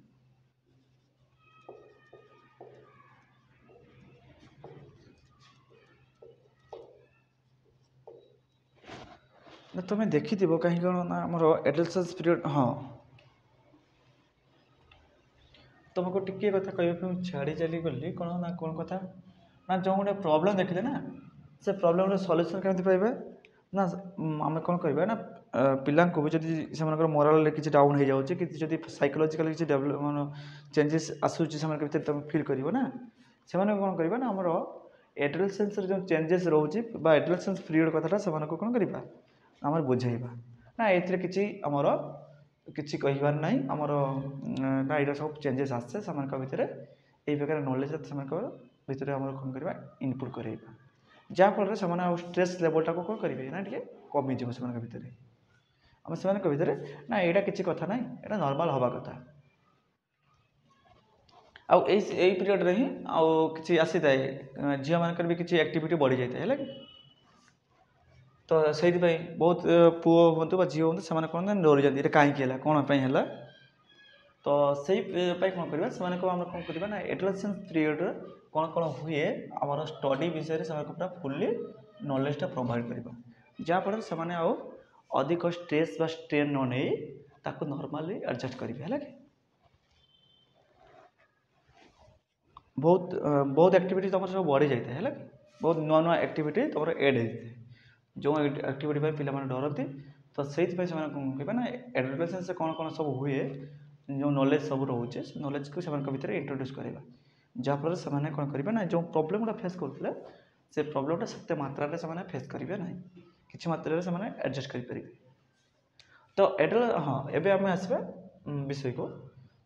ନା ତୁମେ ଦେଖିଥିବ କାହିଁକି କ'ଣ ନା ଆମର ଏଡୋଲେସେନ୍ସ ପିରିୟଡ଼ ହଁ ତୁମକୁ ଟିକିଏ କଥା କହିବା ପାଇଁ ଛାଡ଼ି ଚାଲିଗଲି କ'ଣ ନା କ'ଣ କଥା ନା ଯେଉଁ ଗୋଟେ ପ୍ରୋବ୍ଲେମ୍ ଦେଖିଲେ ନା ସେ ପ୍ରୋବ୍ଲେମ୍ର ସଲ୍ୟୁସନ୍ କେମିତି ପାଇବେ ନା ଆମେ କ'ଣ କରିବା ନା ପିଲାଙ୍କୁ ବି ଯଦି ସେମାନଙ୍କର ମୋରାଲରେ କିଛି ଡାଉନ୍ ହେଇଯାଉଛି କି ଯଦି ସାଇକୋଲୋଜିକାଲି କିଛି ଡେଭଲପ୍ ଚେଞ୍ଜେସ୍ ଆସୁଛି ସେମାନଙ୍କ ଭିତରେ ତୁମେ ଫିଲ୍ କରିବ ନା ସେମାନେ କ'ଣ କରିବା ନା ଆମର ଏଡୋଲେସେନ୍ସର ଯେଉଁ ଚେଞ୍ଜେସ୍ ରହୁଛି ବା ଏଡୋଲେସେନ୍ସ ପିରିୟଡ଼ କଥାଟା ସେମାନଙ୍କୁ କ'ଣ କରିବା ଆମର ବୁଝାଇବା ନା ଏଥିରେ କିଛି ଆମର କିଛି କହିବାର ନାହିଁ ଆମର ନା ଏଇଟା ସବୁ ଚେଞ୍ଜେସ୍ ଆସିছে ସେମାନଙ୍କ ଭିତରେ ଏଇ ପ୍ରକାର ନଲେଜ୍ ସେମାନଙ୍କ ଭିତରେ ଆମର କ'ଣ କରିବା ଇନପୁଟ୍ କରାଇବା ଯାହାଫଳରେ ସେମାନେ ଆଉ ଷ୍ଟ୍ରେସ୍ ଲେଭେଲଟାକୁ କ'ଣ କରିବେ ନା ଟିକେ କମିଯିବ ସେମାନଙ୍କ ଭିତରେ ଆମେ ସେମାନଙ୍କ ଭିତରେ ନା ଏଇଟା କିଛି କଥା ନାହିଁ ଏଇଟା ନର୍ମାଲ୍ ହେବା କଥା ଆଉ ଏଇ ପିରିୟଡ଼ରେ ହିଁ ଆଉ କିଛି ଆସିଥାଏ ଝିଅମାନଙ୍କର ବି କିଛି ଆକ୍ଟିଭିଟି ବଢ଼ିଯାଇଥାଏ ହେଲା କି ତ ସେଇଥିପାଇଁ ବହୁତ ପୁଅ ହୁଅନ୍ତୁ ବା ଝିଅ ହୁଅନ୍ତୁ ସେମାନେ କ'ଣ ଡରିଯାନ୍ତି ଏଇଟା କାହିଁକି ହେଲା କ'ଣ ପାଇଁ ହେଲା ତ ସେଇ ପାଇଁ କ'ଣ କରିବା ସେମାନଙ୍କୁ ଆମେ କ'ଣ କରିବା ନା ଏଡୋଲେସେନ୍ସ ପିରିୟଡ଼ରେ କ'ଣ ହୁଏ ଆମର ଷ୍ଟଡ଼ି ବିଷୟରେ ସେମାନଙ୍କୁ ପୁରା ଫୁଲି ନଲେଜଟା ପ୍ରୋଭାଇଡ଼ କରିବା ଯାହାଫଳରେ ସେମାନେ ଆଉ ଅଧିକ ଷ୍ଟ୍ରେସ୍ ବା ଷ୍ଟ୍ରେନ୍ ନ ନେଇ ତାକୁ ନର୍ମାଲି ଆଡ଼ଜଷ୍ଟ କରିବେ ହେଲା କି ବହୁତ ବହୁତ ଆକ୍ଟିଭିଟି ତୁମର ସବୁ ବଢ଼ିଯାଇଥାଏ ହେଲା କି ବହୁତ ନୂଆ ନୂଆ ଆକ୍ଟିଭିଟି ତୁମର ଏଡ଼୍ ହେଇଥାଏ ଯେଉଁ ଆକ୍ଟିଭିଟି ପାଇଁ ପିଲାମାନେ ଡରନ୍ତି ତ ସେଇଥିପାଇଁ ସେମାନେ କ'ଣ କହିବେ ନା ଏଡୋଲେସେନ୍ସରେ କ'ଣ ସବୁ ହୁଏ ଯେଉଁ ନଲେଜ୍ ସବୁ ରହୁଛି ସେ ନଲେଜ୍କୁ ସେମାନଙ୍କ ଭିତରେ ଇଣ୍ଟ୍ରୋଡ୍ୟୁସ୍ କରିବା ଯାହାଫଳରେ ସେମାନେ କ'ଣ କରିବେ ନା ଯେଉଁ ପ୍ରୋବ୍ଲେମ୍ଟା ଫେସ୍ କରୁଥିଲେ ସେ ପ୍ରୋବ୍ଲେମ୍ଟା ସେତେ ମାତ୍ରାରେ ସେମାନେ ଫେସ୍ କରିବେ ନାହିଁ କିଛି ମାତ୍ରାରେ ସେମାନେ ଆଡ଼ଜଷ୍ଟ କରିପାରିବେ ତ ହଁ ଏବେ ଆମେ ଆସିବା ବିଷୟକୁ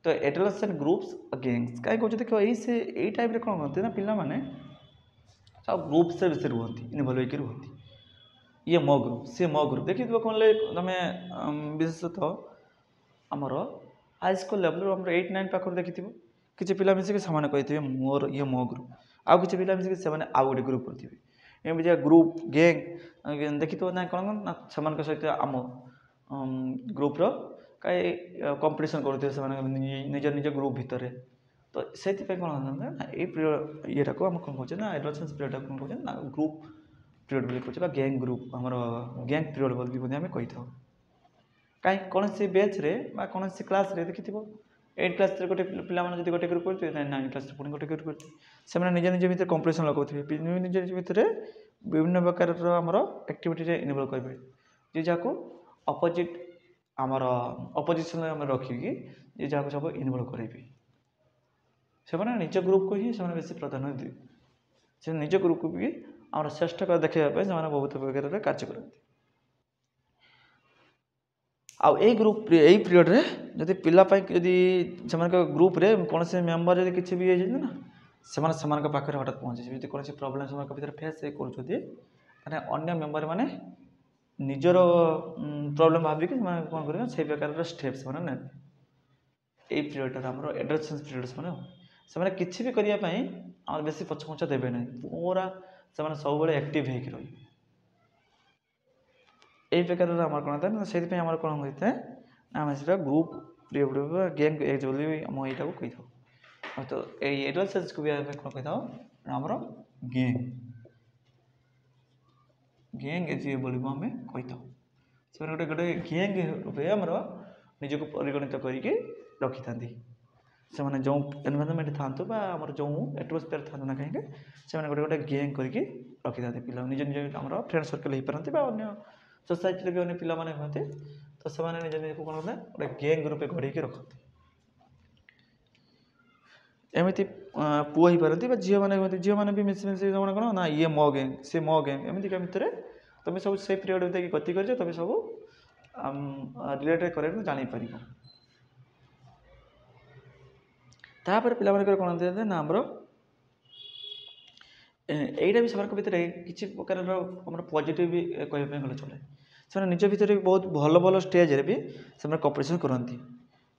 ତ ଏଡୋଲେସେନ୍ସ ଗ୍ରୁପ୍ସ ଗ୍ୟାଙ୍ଗସ୍ କାହିଁ କହୁଛନ୍ତି କି ଏଇ ଟାଇପ୍ରେ କ'ଣ କରନ୍ତି ନା ପିଲାମାନେ ସବୁ ଗ୍ରୁପ୍ସରେ ବେଶୀ ରୁହନ୍ତି ଇନଭଲ୍ଭ ହେଇକି ରୁହନ୍ତି ଇଏ ମୋ ଗ୍ରୁପ୍ ସିଏ ମୋ ଗ୍ରୁପ୍ ଦେଖିଥିବ କ'ଣ ତୁମେ ବିଶେଷତଃ ଆମର ହାଇସ୍କୁଲ୍ ଲେଭେଲ୍ରୁ ଆମର 8-9 ପାଖରୁ ଦେଖିଥିବ କିଛି ପିଲା ମିଶିକି ସେମାନେ କହିଥିବେ ମୋର ଇଏ ମୋ ଗ୍ରୁପ୍ ଆଉ କିଛି ପିଲା ମିଶିକି ସେମାନେ ଆଉ ଗୋଟେ ଗ୍ରୁପ୍ କରିଥିବେ ଏମିତି ଗ୍ରୁପ୍ ଗ୍ୟାଙ୍ଗ ଦେଖିଥିବ ନା କ'ଣ ନା ସେମାନଙ୍କ ସହିତ ଆମ ଗ୍ରୁପ୍ର କାହିଁ କମ୍ପିଟିସନ୍ କରୁଥିବେ ସେମାନେ ନିଜ ନିଜ ଗ୍ରୁପ୍ ଭିତରେ ତ ସେଥିପାଇଁ କ'ଣ ନା ଏଇ ଇଏଟାକୁ ଆମେ କ'ଣ କହୁଛେ ନା ଏଡୋଲେସେନ୍ସ ପିରିୟଡ଼ଟାକୁ କ'ଣ କହୁଛେ ନା ଗ୍ରୁପ୍ ପିରିୟଡ଼ ବୋଲି କହୁଛେ ବା ଗ୍ୟାଙ୍ଗ ଗ୍ରୁପ୍ ଆମର ଗ୍ୟାଙ୍ଗ ପିରିୟଡ଼ ବୋଲି ମଧ୍ୟ ଆମେ କହିଥାଉ କାହିଁକି କୌଣସି ବେଚ୍ରେ ବା କୌଣସି କ୍ଲାସ୍ରେ ଦେଖିଥିବ 8 କ୍ଲାସ୍ରେ ଗୋଟେ ପିଲାମାନେ ଯଦି ଗୋଟେ ଗ୍ରୁପ୍ କରୁଥିବେ 9 କ୍ଲାସ୍ରେ ପୁଣି ଗୋଟେ ଗ୍ରୁପ୍ କରୁଥିବେ ସେମାନେ ନିଜ ନିଜ ଭିତରେ କମ୍ପିଟିସନ୍ ଲଗାଉଥିବେ ନିଜ ନିଜ ଭିତରେ ବିଭିନ୍ନ ପ୍ରକାରର ଆମର ଆକ୍ଟିଭିଟିରେ ଇନଭଲ୍ଭ କରିବେ ଯେ ଯାହାକୁ ଅପୋଜିଟ୍ ଆମର ଅପୋଜିସନ୍ରେ ଆମେ ରଖିକି ଯେ ଯାହାକୁ ସବୁ ଇନଭଲ୍ଭ କରାଇବେ ସେମାନେ ନିଜ ଗ୍ରୁପ୍କୁ ହିଁ ସେମାନେ ବେଶୀ ପ୍ରାଧାନ୍ୟ ସେ ନିଜ ଗ୍ରୁପକୁ ବି ଆମର ଶ୍ରେଷ୍ଠ କରି ଦେଖାଇବା ପାଇଁ ସେମାନେ ବହୁତ ପ୍ରକାରରେ କାର୍ଯ୍ୟ କରନ୍ତି। ଆଉ ଏଇ ପିରିୟଡ଼ରେ ଯଦି ପିଲା ପାଇଁ ଯଦି ସେମାନଙ୍କ ଗ୍ରୁପରେ କୌଣସି ମେମ୍ବର ଯଦି କିଛି ବି ହେଇଛନ୍ତି ନା ସେମାନଙ୍କ ପାଖରେ ହଠାତ୍ ପହଞ୍ଚିଯିବେ। ଯଦି କୌଣସି ପ୍ରୋବ୍ଲେମ୍ ସେମାନଙ୍କ ଭିତରେ ଫେସ୍ କରୁଛନ୍ତି ମାନେ ଅନ୍ୟ ମେମ୍ବର ମାନେ ନିଜର ପ୍ରୋବ୍ଲେମ୍ ଭାବିକି ସେମାନେ କ'ଣ କରିବେ ସେଇ ପ୍ରକାରର ଷ୍ଟେପ୍ ସେମାନେ ନେବେ। ଏଇ ପିରିୟଡ଼ରେ ଆମର ଏଡଲ୍ସେନ୍ସ ପିରିୟଡ଼ ସେମାନେ କିଛି ବି କରିବା ପାଇଁ ଆମର ବେଶୀ ପଛଘୁଞ୍ଚା ଦେବେ ନାହିଁ। ପୁରା ସେମାନେ ସବୁବେଳେ ଆକ୍ଟିଭ୍ ହେଇକି ରହିବେ। এই ପ୍ରକାରର ଆମର କ'ଣ ଥାଏ ନା ସେଇଥିପାଇଁ ଆମର କ'ଣ ହୋଇଥାଏ ନା ଆମେ ସେଇଟା ଗ୍ରୁପ୍ ଗେମ୍ ଏଜ୍ ବୋଲି ଆମ ଏଇଟାକୁ କହିଥାଉ। ତ ଏଇ ଏଡଲ୍ସେନ୍ସକୁ ବି ଆମେ କ'ଣ କହିଥାଉ ନା ଆମର ଗ୍ୟାଙ୍ଗ ଏଜ୍ ବୋଲି ଆମେ କହିଥାଉ। ସେମାନେ ଗୋଟେ ଗ୍ୟାଙ୍ଗ ରୂପେ ଆମର ନିଜକୁ ପରିଗଣିତ କରିକି ରଖିଥାନ୍ତି। ସେମାନେ ଯେଉଁ ଏନଭାରନମେଣ୍ଟ ଥାଆନ୍ତୁ ବା ଆମର ଯେଉଁ ଆଟମସ୍ଫିୟର ଥାଆନ୍ତୁ ନା କାହିଁକି ସେମାନେ ଗୋଟେ ଗ୍ୟାଙ୍ଗ କରିକି ରଖିଥାନ୍ତି। ପିଲା ନିଜ ଆମର ଫ୍ରେଣ୍ଡ ସର୍କଲ୍ ହେଇପାରନ୍ତି ବା ଅନ୍ୟ ସୋସାଇଟିରେ ବି ଅନ୍ୟ ପିଲାମାନେ ହୁଅନ୍ତି। ତ ସେମାନେ ନିଜକୁ କ'ଣ କରନ୍ତି ଗୋଟେ ଗ୍ୟାଙ୍ଗ ରୂପେ ଗଢ଼ିକି ରଖନ୍ତି। ଏମିତି ପୁଅ ହେଇପାରନ୍ତି ବା ଝିଅମାନେ ହୁଅନ୍ତି। ଝିଅମାନେ ବି ମିଶି ସେମାନେ କ'ଣ ନା ଇଏ ମୋ ଗ୍ୟାଙ୍ଗ ସିଏ ମୋ ଗ୍ୟାଙ୍ଗ ଏମିତିକା ଭିତରେ ତୁମେ ସବୁ ସେଇ ପିରିୟଡ଼ ଭିତରେ ଗତି କରିଛ ତୁମେ ସବୁ ରିଲେଟେଡ଼ କରିବାକୁ ଜାଣିପାରିବ। ତାପରେ ପିଲାମାନଙ୍କର କ'ଣ ନା ଆମର ଏଇଟା ବି ସେମାନଙ୍କ ଭିତରେ କିଛି ପ୍ରକାରର ଆମର ପଜିଟିଭ୍ ବି କହିବା ପାଇଁ ଗଲେ ଚଳେ। ସେମାନେ ନିଜ ଭିତରେ ବହୁତ ଭଲ ଭଲ ଷ୍ଟେଜ୍ରେ ବି ସେମାନେ କମ୍ପିଟିସନ୍ କରନ୍ତି।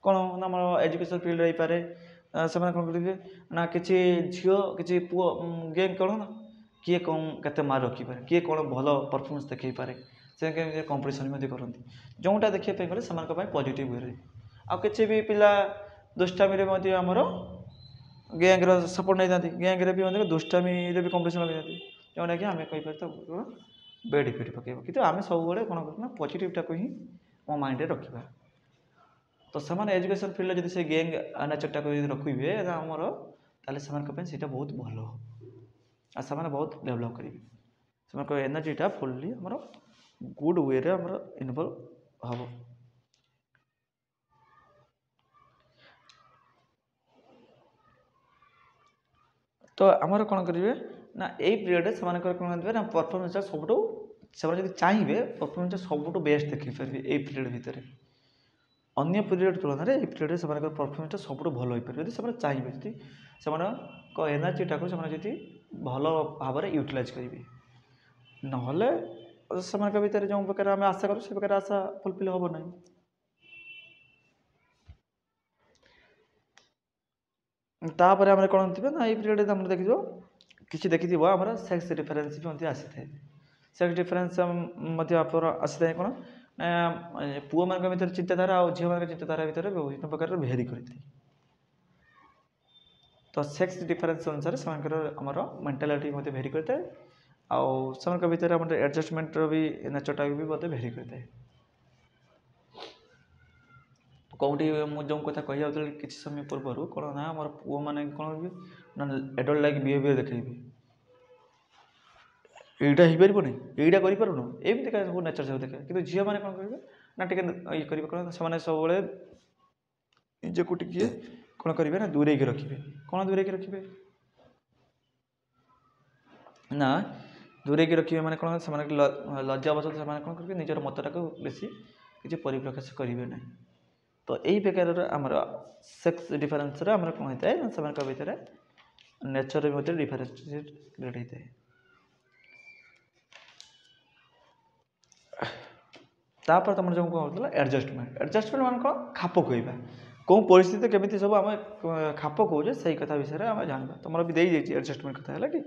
କ'ଣ ନା ଆମର ଏଜୁକେସନ୍ ଫିଲ୍ଡ ହେଇପାରେ ସେମାନେ କ'ଣ କରିବେ ନା କିଛି ଝିଅ କିଛି ପୁଅ ଗେମ୍ କ'ଣ ନା କିଏ କ'ଣ କେତେ ମାର୍କ ରଖିପାରେ କିଏ କ'ଣ ଭଲ ପରଫର୍ମାନ୍ସ ଦେଖାଇପାରେ ସେ କେମିତି କମ୍ପିଟିସନ୍ ମଧ୍ୟ କରନ୍ତି। ଯେଉଁଟା ଦେଖିବା ପାଇଁ ଗଲେ ସେମାନଙ୍କ ପାଇଁ ପଜିଟିଭ୍ ୱେରେ। ଆଉ କିଛି ବି ପିଲା ଦୁଷ୍ଟାମିରେ ମଧ୍ୟ ଆମର ଗ୍ୟାଙ୍ଗର ସପୋର୍ଟ ନେଇଥାନ୍ତି। ଗ୍ୟାଙ୍ଗରେ ବି ମଧ୍ୟ ଦୁଷ୍ଟାମିରେ ବି କମ୍ପିଟିସନ୍ ଲଗାଇଥାନ୍ତି। ଯେଉଁଟାକି ଆମେ କହିପାରିଥାଉ ବେଡ୍ ଇଫେକ୍ଟ ପକାଇବ। କିନ୍ତୁ ଆମେ ସବୁବେଳେ କ'ଣ କରୁଛୁ ନା ପଜିଟିଭ୍ଟାକୁ ହିଁ ମୋ ମାଇଣ୍ଡରେ ରଖିବା। ତ ସେମାନେ ଏଜୁକେସନ୍ ଫିଲ୍ଡରେ ଯଦି ସେ ଗ୍ୟାଙ୍ଗ ନେଚରଟାକୁ ଯଦି ରଖିବେ ଆମର ତାହେଲେ ସେମାନଙ୍କ ପାଇଁ ସେଇଟା ବହୁତ ଭଲ ହେବ ଆଉ ସେମାନେ ବହୁତ ଡେଭଲପ୍ କରିବେ। ସେମାନଙ୍କ ଏନର୍ଜିଟା ଫୁଲ୍ଲି ଆମର ଗୁଡ୍ ୱେରେ ଆମର ଇନଭଲ୍ଭ ହେବ। ତ ଆମର କ'ଣ କରିବେ ନା ଏଇ ପିରିୟଡ଼ରେ ସେମାନଙ୍କର କ'ଣ କରିବେ ନା ପରଫର୍ମାନ୍ସଟା ସବୁଠୁ ସେମାନେ ଯଦି ଚାହିଁବେ ପରଫର୍ମାନ୍ସଟା ସବୁଠୁ ବେଷ୍ଟ ଦେଖାଇ ପାରିବେ ଏଇ ପିରିୟଡ଼ ଭିତରେ। ଅନ୍ୟ ପିରିୟଡ଼ ତୁଳନାରେ ଏଇ ପିରିୟଡ଼ରେ ସେମାନଙ୍କର ପରଫର୍ମାନ୍ସଟା ସବୁଠୁ ଭଲ ହୋଇପାରିବ ଯଦି ସେମାନେ ଚାହିଁବେ। ଯଦି ସେମାନଙ୍କ ଏନର୍ଜିଟାକୁ ସେମାନେ ଯଦି ଭଲ ଭାବରେ ୟୁଟିଲାଇଜ୍ କରିବେ। ନହେଲେ ସେମାନଙ୍କ ଭିତରେ ଯେଉଁ ପ୍ରକାର ଆମେ ଆଶା କରୁ ସେ ପ୍ରକାର ଆଶା ଫୁଲଫିଲ୍ ହେବ ନାହିଁ। ତାପରେ ଆମର କ'ଣ ଥିବ ନା ଏଇ ପିରିୟଡ଼ରେ ଆମର ଦେଖିଥିବ କିଛି ଦେଖିଥିବ ଆମର ସେକ୍ସ ଡିଫରେନ୍ସ ବି ମଧ୍ୟ ଆସିଥାଏ। ସେକ୍ସ ଡିଫରେନ୍ସ ମଧ୍ୟ ଆମର ଆସିଥାଏ କ'ଣ ପୁଅମାନଙ୍କ ଭିତରେ ଚିନ୍ତାଧାରା ଆଉ ଝିଅମାନଙ୍କ ଚିନ୍ତାଧାରା ଭିତରେ ବିଭିନ୍ନ ପ୍ରକାରର ଭେରି କରିଥାଏ। ତ ସେକ୍ସ ଡିଫରେନ୍ସ ଅନୁସାରେ ସେମାନଙ୍କର ଆମର ମେଣ୍ଟାଲିଟି ମଧ୍ୟ ଭେରି କରିଥାଏ ଆଉ ସେମାନଙ୍କ ଭିତରେ ଆମର ଆଡ଼ଜଷ୍ଟମେଣ୍ଟର ବି ନେଚରଟା ବି ମଧ୍ୟ ଭେରି କରିଥାଏ। କେଉଁଠି ମୁଁ ଯେଉଁ କଥା କହି ଯାଉଥିଲି କିଛି ସମୟ ପୂର୍ବରୁ କ'ଣ ନା ଆମର ପୁଅମାନେ କ'ଣ କରିବେ ନା ଏଡଲ୍ଟ ଲାଇକ୍ ବିହେଭିୟର ଦେଖାଇବେ। ଏଇଟା ହେଇପାରିବନି ଏଇଟା କରିପାରୁନୁ ଏମିତିକା ସବୁ ନେଚର ସବୁ ଦେଖାଇବେ। କିନ୍ତୁ ଝିଅମାନେ କ'ଣ କରିବେ ନା ଟିକେ ଇଏ କରିବେ କ'ଣ ସେମାନେ ସବୁବେଳେ ନିଜକୁ ଟିକିଏ କ'ଣ କରିବେ ନା ଦୂରେଇକି ରଖିବେ। କ'ଣ ଦୂରେଇକି ରଖିବେ ନା ଦୂରେଇକି ରଖିବେ ମାନେ କ'ଣ ସେମାନେ ଲଜ୍ଜା ଅବସର ସେମାନେ କ'ଣ କରିବେ ନିଜର ମତଟାକୁ ବେଶୀ କିଛି ପରିପ୍ରକାଶ କରିବେ ନାହିଁ। ତ ଏଇ ପ୍ରକାରର ଆମର ସେକ୍ସ ଡିଫରେନ୍ସରେ ଆମର କ'ଣ ହେଇଥାଏ ନା ସେମାନଙ୍କ ଭିତରେ ନେଚରରେ ମଧ୍ୟ ଡିଫରେନ୍ସ କ୍ରିଏଟ୍ ହେଇଥାଏ। ତାପରେ ତୁମର ଯେଉଁ କ'ଣ ହେଉଥିଲା ଆଡ଼ଜଷ୍ଟମେଣ୍ଟ ମାନେ କ'ଣ ଖାପ ଖୁଆଇବା। କେଉଁ ପରିସ୍ଥିତି କେମିତି ସବୁ ଆମେ ଖାପ ଖୁଆଉଛେ ସେଇ କଥା ବିଷୟରେ ଆମେ ଜାଣିବା। ତୁମର ବି ଦେଇଯାଇଛି ଆଡ଼ଜଷ୍ଟମେଣ୍ଟ କଥା ହେଲା କି।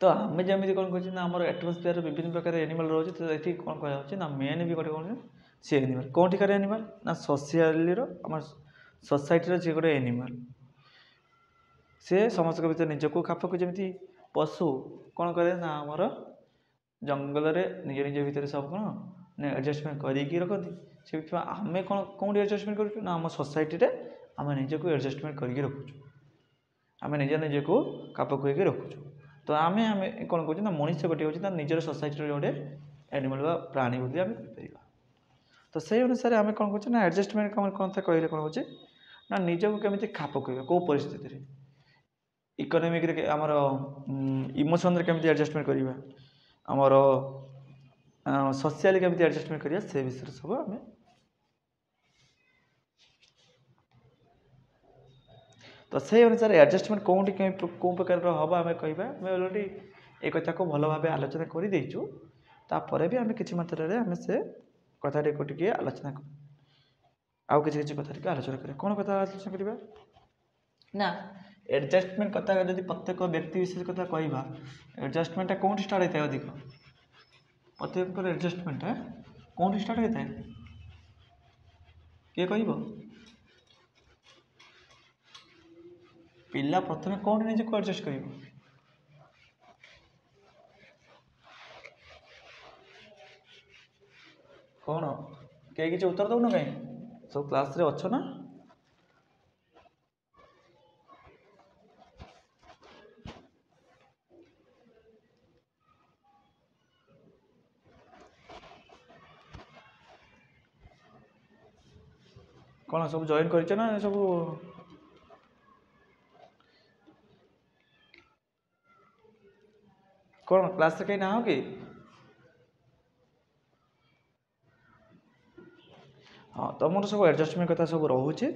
ତ ଆମେ ଯେମିତି କ'ଣ କରୁଛେ ନା ଆମର ଆଟମସ୍ଫିୟରରେ ବିଭିନ୍ନ ପ୍ରକାର ଏନିମାଲ୍ ରହୁଛି। ତ ଏଠି କ'ଣ କୁହାଯାଉଛି ନା ମେନ୍ ବି ଗୋଟେ କ'ଣ ସେ ଏନିମାଲ୍ କେଉଁଠିକାର ଏନିମାଲ୍ ନା ସୋସିଆଲିର ଆମର ସୋସାଇଟିର ଯିଏ ଗୋଟେ ଏନିମାଲ୍ ସେ ସମସ୍ତଙ୍କ ଭିତରେ ନିଜକୁ ଖାପକୁ ଯେମିତି ପଶୁ କ'ଣ କରେ ନା ଆମର ଜଙ୍ଗଲରେ ନିଜ ଭିତରେ ସବୁ କ'ଣ ନା ଆଡ଼ଜଷ୍ଟମେଣ୍ଟ କରିକି ରଖନ୍ତି। ସେଥିପାଇଁ ଆମେ କ'ଣ କେଉଁଠି ଆଡ଼ଜଷ୍ଟମେଣ୍ଟ କରୁଛୁ ନା ଆମ ସୋସାଇଟିରେ ଆମେ ନିଜକୁ ଆଡ଼ଜଷ୍ଟମେଣ୍ଟ କରିକି ରଖୁଛୁ। ଆମେ ନିଜକୁ ଖାପ ଖୁଆଇକି ରଖୁଛୁ। ତ ଆମେ କ'ଣ କହୁଛୁ ନା ମଣିଷ ଗୋଟିଏ ହେଉଛି ନା ନିଜର ସୋସାଇଟିର ଗୋଟେ ଆନିମାଲ୍ ବା ପ୍ରାଣୀ ବୋଲି ଆମେ କହିପାରିବା। ତ ସେଇ ଅନୁସାରେ ଆମେ କ'ଣ କରୁଛୁ ନା ଆଡ଼ଜଷ୍ଟମେଣ୍ଟ କ'ଣ କଥା କହିଲେ କ'ଣ ହେଉଛି ना निजको केମିତି खाप खुआइबा को परिस्थिति रे इकोनॉमिक रे हमर इमोशन रे केମିତି एडजस्टमेंट करिबा हमर सोशल केମିତି एडजस्टमेंट करिया से विषय सब हमें तो से अनुसार एडजस्टमेंट कोठी को प्रकार हम आम कहवा ऑलरेडी एक कथा को भल भाव आलोचना कर देचु तापर भी आम कि मात्रा आम से कथा को आलोचना कर आउ किसी कथा आलोचना करें कौन कथा आलोचना करवा ना एडजस्टमेंट कथा जब प्रत्येक व्यक्ति विशेष कथा कहवा एडजस्टमेंट कौन स्टार्ट होता है अधिक प्रत्येक एडजस्टमेंट कौन स्टार्ट होता है किए कह पिला प्रथम कौन निजे को एडजस्ट कर कौन कहीं किसी उत्तर दौन कहीं सब क्लास रे अच्छो ना कौन सब जॉइन कर ना सब कौन क्लास रे कहीं ना हो कि हाँ तुम सब एडजस्टमेंट कथा सब रोचे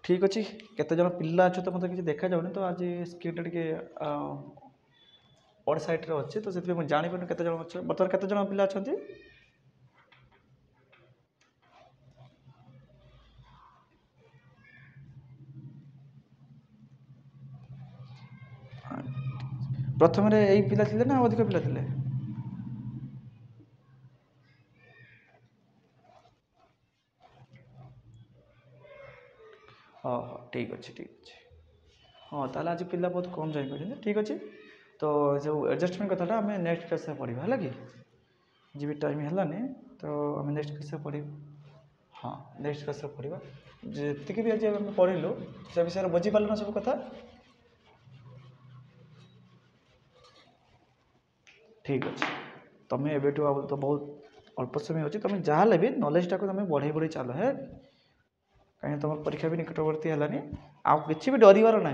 ठीक अच्छे केते जन पिला अच्छे तो मतलब किसी देखा जाऊनी तो आज स्क्रीन टे बड़ साइड रे अच्छे तो से मुझे जानी पारे केते जन अच्छे बर्तमान केते जन पिला अच्छा प्रथम यही पिला थिले ना अधिक पिला थिले हाँ हाँ ठीक अच्छे हाँ ताल आज पिला बहुत कम जॉइन कर ठीक अच्छे तो जो एडजस्टमेंट कथाटा आम नेक्स्ट क्लास पढ़ा है कि भी टाइम है तो आम नेक्स्ट क्लास पढ़ हाँ नेक्स्ट क्लास पढ़ा जी भी आज आम पढ़लु से विषय बुझीपार ना सब कथा ठीक अच्छे तुम्हें एवं तो बहुत अल्प समय अच्छे तुम जहाँ भी नॉलेजटा को तुम बढ़े बढ़े चल है कहीं तुम परीक्षा भी निकटवर्ती है आउ कि भी डरबार ना